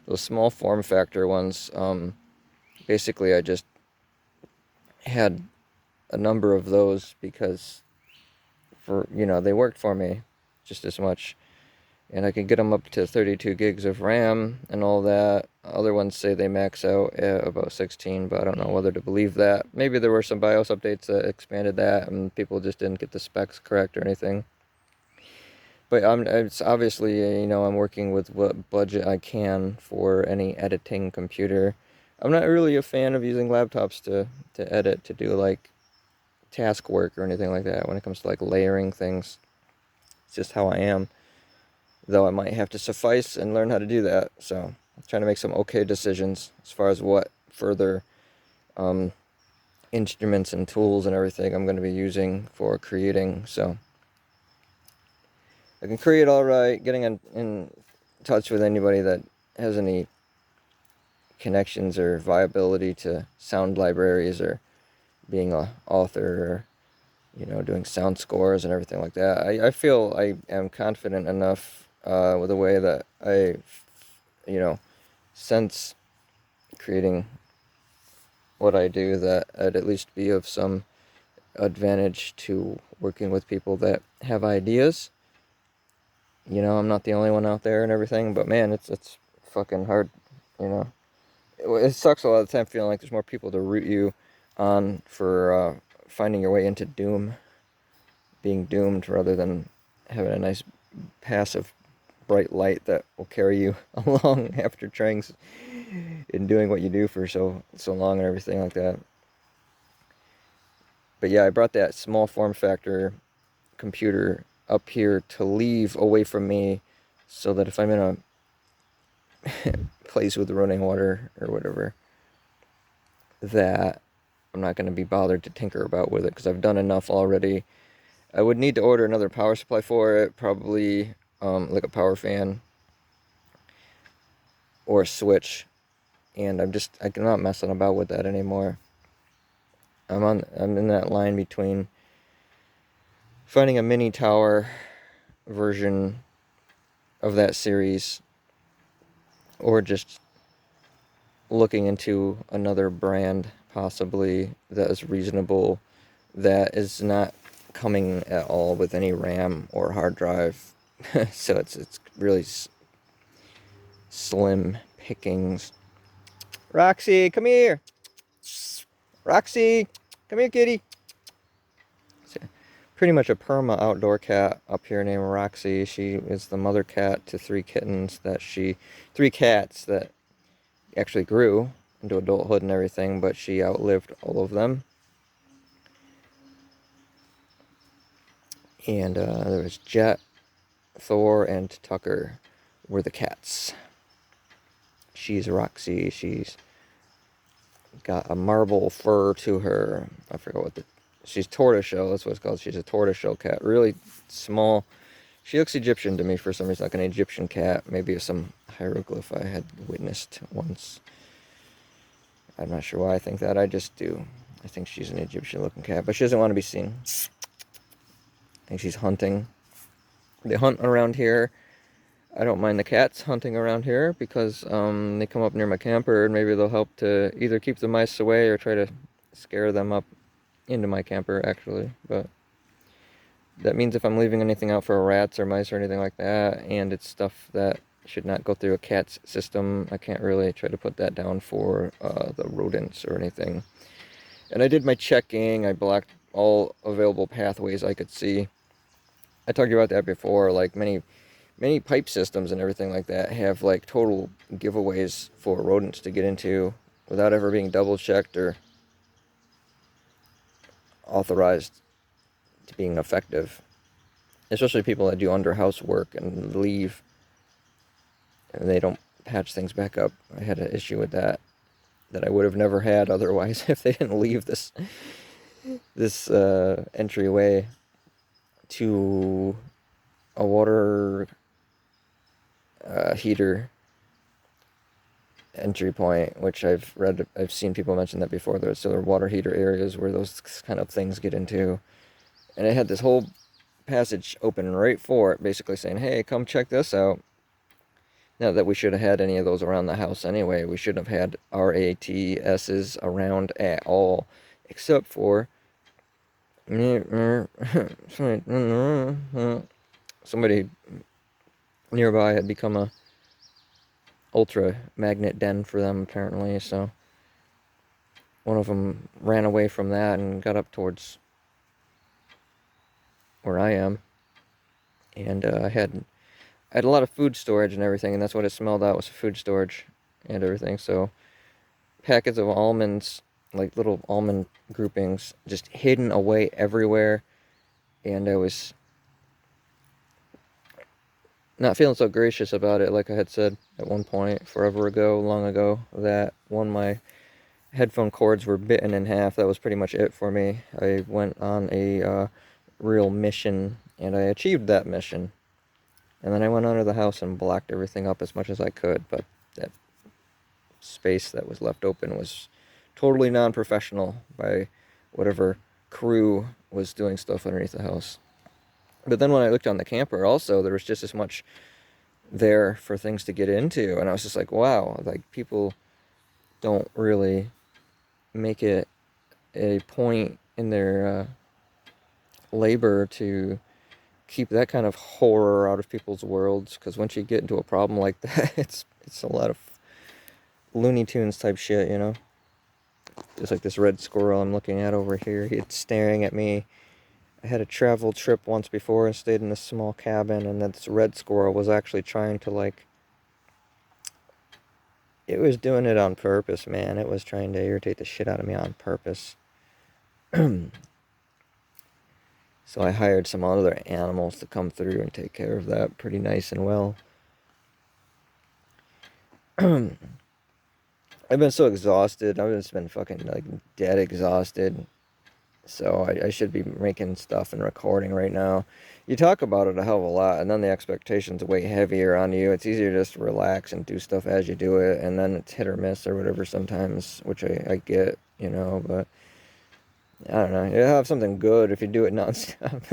those small form factor ones. Basically I just had a number of those because they worked for me just as much. And I can get them up to 32 gigs of RAM and all that. Other ones say they max out at about 16, but I don't know whether to believe that. Maybe there were some BIOS updates that expanded that and people just didn't get the specs correct or anything. But it's obviously, I'm working with what budget I can for any editing computer. I'm not really a fan of using laptops to edit, to do like task work or anything like that when it comes to like layering things. It's just how I am. Though I might have to suffice and learn how to do that. So I'm trying to make some okay decisions as far as what further instruments and tools and everything I'm going to be using for creating. So I can create all right, getting in touch with anybody that has any connections or viability to sound libraries or being an author or doing sound scores and everything like that. I feel I am confident enough with the way that I, sense creating what I do that I'd at least be of some advantage to working with people that have ideas. I'm not the only one out there and everything, but man, it's fucking hard, you know. It sucks a lot of the time feeling like there's more people to root you on for finding your way into being doomed, rather than having a nice passive bright light that will carry you along after trying and doing what you do for so long and everything like that. But yeah, I brought that small form factor computer up here to leave away from me, so that if I'm in a place with running water or whatever, that I'm not going to be bothered to tinker about with it, because I've done enough already. I would need to order another power supply for it, probably like a power fan or a switch, and I'm not messing about with that anymore. I'm in that line between finding a mini tower version of that series, or just looking into another brand possibly that is reasonable, that is not coming at all with any RAM or hard drive. So it's really slim pickings. Roxy, come here. Roxy, come here, kitty. It's pretty much a perma outdoor cat up here named Roxy. She is the mother cat to three cats that actually grew into adulthood and everything, but she outlived all of them. And there was Jet, Thor, and Tucker were the cats. She's Roxy. She's got a marble fur to her. I forgot she's tortoiseshell. That's what it's called. She's a tortoiseshell cat. Really small. She looks Egyptian to me for some reason, like an Egyptian cat. Maybe some hieroglyph I had witnessed once. I'm not sure why I think that. I just do. I think she's an Egyptian-looking cat, but she doesn't want to be seen. I think she's hunting. They hunt around here. I don't mind the cats hunting around here, because they come up near my camper, and maybe they'll help to either keep the mice away or try to scare them up into my camper, actually. But that means if I'm leaving anything out for rats or mice or anything like that, and it's stuff that should not go through a cat's system, I can't really try to put that down for the rodents or anything. And I did my checking. I blocked all available pathways I could see. I talked about that before. Like many pipe systems and everything like that have like total giveaways for rodents to get into without ever being double checked or authorized to being effective. Especially people that do under house work and leave and they don't patch things back up. I had an issue with that I would have never had otherwise if they didn't leave this entryway to a water heater entry point, which I've seen people mention that before. There are water heater areas where those kind of things get into, and it had this whole passage open right for it, basically saying, "Hey, come check this out." Not that we should have had any of those around the house anyway. We shouldn't have had RATSs around at all, except for somebody nearby had become a ultra magnet den for them, apparently. So one of them ran away from that and got up towards where I am, and I had a lot of food storage and everything, and that's what it smelled out, was food storage and everything. So packets of almonds, like little almond groupings, just hidden away everywhere, and I was not feeling so gracious about it. Like I had said at one point long ago, that one of my headphone cords were bitten in half. That was pretty much it for me. I went on a real mission, and I achieved that mission. And then I went under the house and blocked everything up as much as I could, but that space that was left open was totally non-professional by whatever crew was doing stuff underneath the house. But then when I looked on the camper also, there was just as much there for things to get into, and I was just like, wow, like people don't really make it a point in their labor to keep that kind of horror out of people's worlds, because once you get into a problem like that, it's a lot of Looney Tunes type shit, you know? Just like this red squirrel I'm looking at over here, it's staring at me. I had a travel trip once before and stayed in this small cabin, and this red squirrel was actually trying to, like, it was doing it on purpose, man. It was trying to irritate the shit out of me on purpose. So I hired some other animals to come through and take care of that pretty nice and well. I've been so exhausted. I've just been fucking, like, dead exhausted. So I should be making stuff and recording right now. You talk about it a hell of a lot, and then the expectations way heavier on you. It's easier just to relax and do stuff as you do it, and then it's hit or miss or whatever sometimes, which I get, you know, but I don't know. You'll have something good if you do it nonstop.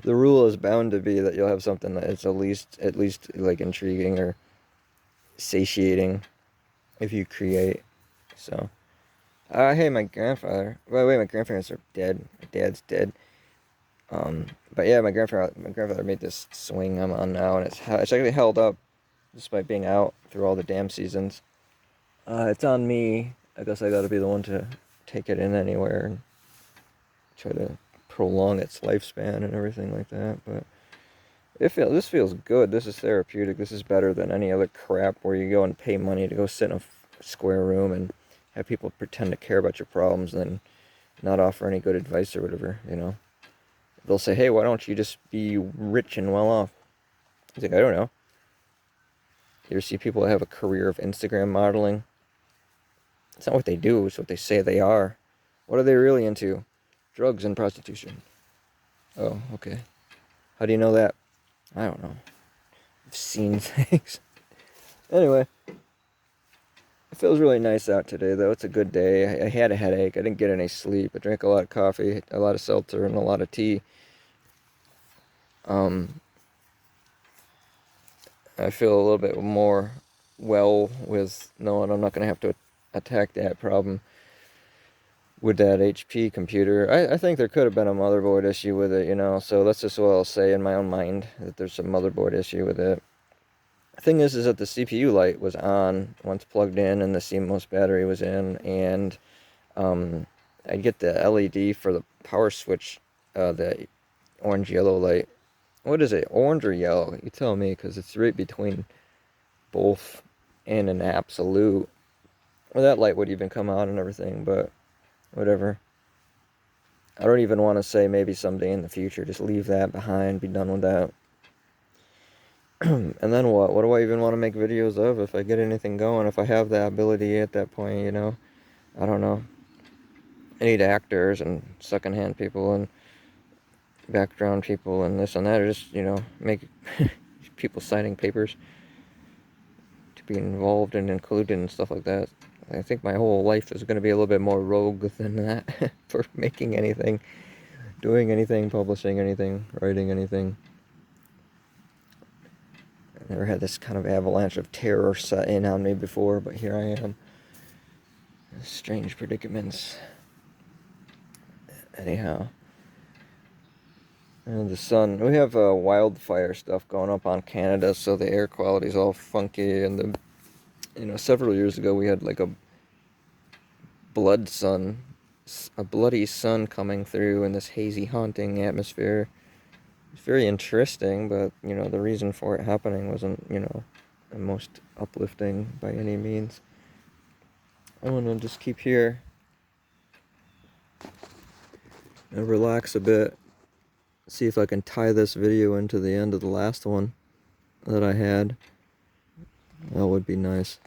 The rule is bound to be that you'll have something that is at least like intriguing or satiating if you create. So, hey, my grandfather. By the way, my grandparents are dead. My dad's dead. But yeah, my grandfather made this swing I'm on now, and it's actually held up despite being out through all the damn seasons. It's on me. I guess I got to be the one to take it in anywhere and try to prolong its lifespan and everything like that. But this feels good. This is therapeutic. This is better than any other crap where you go and pay money to go sit in a square room and have people pretend to care about your problems and then not offer any good advice or whatever, you know. They'll say, hey, why don't you just be rich and well off? He's like, I don't know. You ever see people that have a career of Instagram modeling? It's not what they do, it's what they say they are. What are they really into? Drugs and prostitution. Oh, okay. How do you know that? I don't know. I've seen things. Anyway. It feels really nice out today, though. It's a good day. I had a headache. I didn't get any sleep. I drank a lot of coffee, a lot of seltzer, and a lot of tea. I feel a little bit more well with knowing I'm not going to have to attack that problem with that HP computer. I think there could have been a motherboard issue with it, you know, so that's just what I'll say in my own mind, that there's a motherboard issue with it. The thing is that the CPU light was on once plugged in and the CMOS battery was in, and I get the LED for the power switch, the orange-yellow light. What is it, orange or yellow? You tell me, because it's right between both and an absolute. Well, that light would even come on and everything, but whatever. I don't even want to say maybe someday in the future. Just leave that behind, be done with that. And then what? What do I even want to make videos of if I get anything going? If I have that ability at that point, you know? I don't know. I need actors and secondhand people and background people and this and that. Or just, you know, make people signing papers to be involved and included and stuff like that. I think my whole life is going to be a little bit more rogue than that for making anything, doing anything, publishing anything, writing anything. I never had this kind of avalanche of terror set in on me before, but here I am. Strange predicaments. Anyhow. And the sun, we have wildfire stuff going up on Canada, so the air quality is all funky, and several years ago we had like a bloody sun coming through in this hazy, haunting atmosphere. It's very interesting, but, you know, the reason for it happening wasn't, you know, the most uplifting by any means. I want to just keep here and relax a bit. See if I can tie this video into the end of the last one that I had. That would be nice.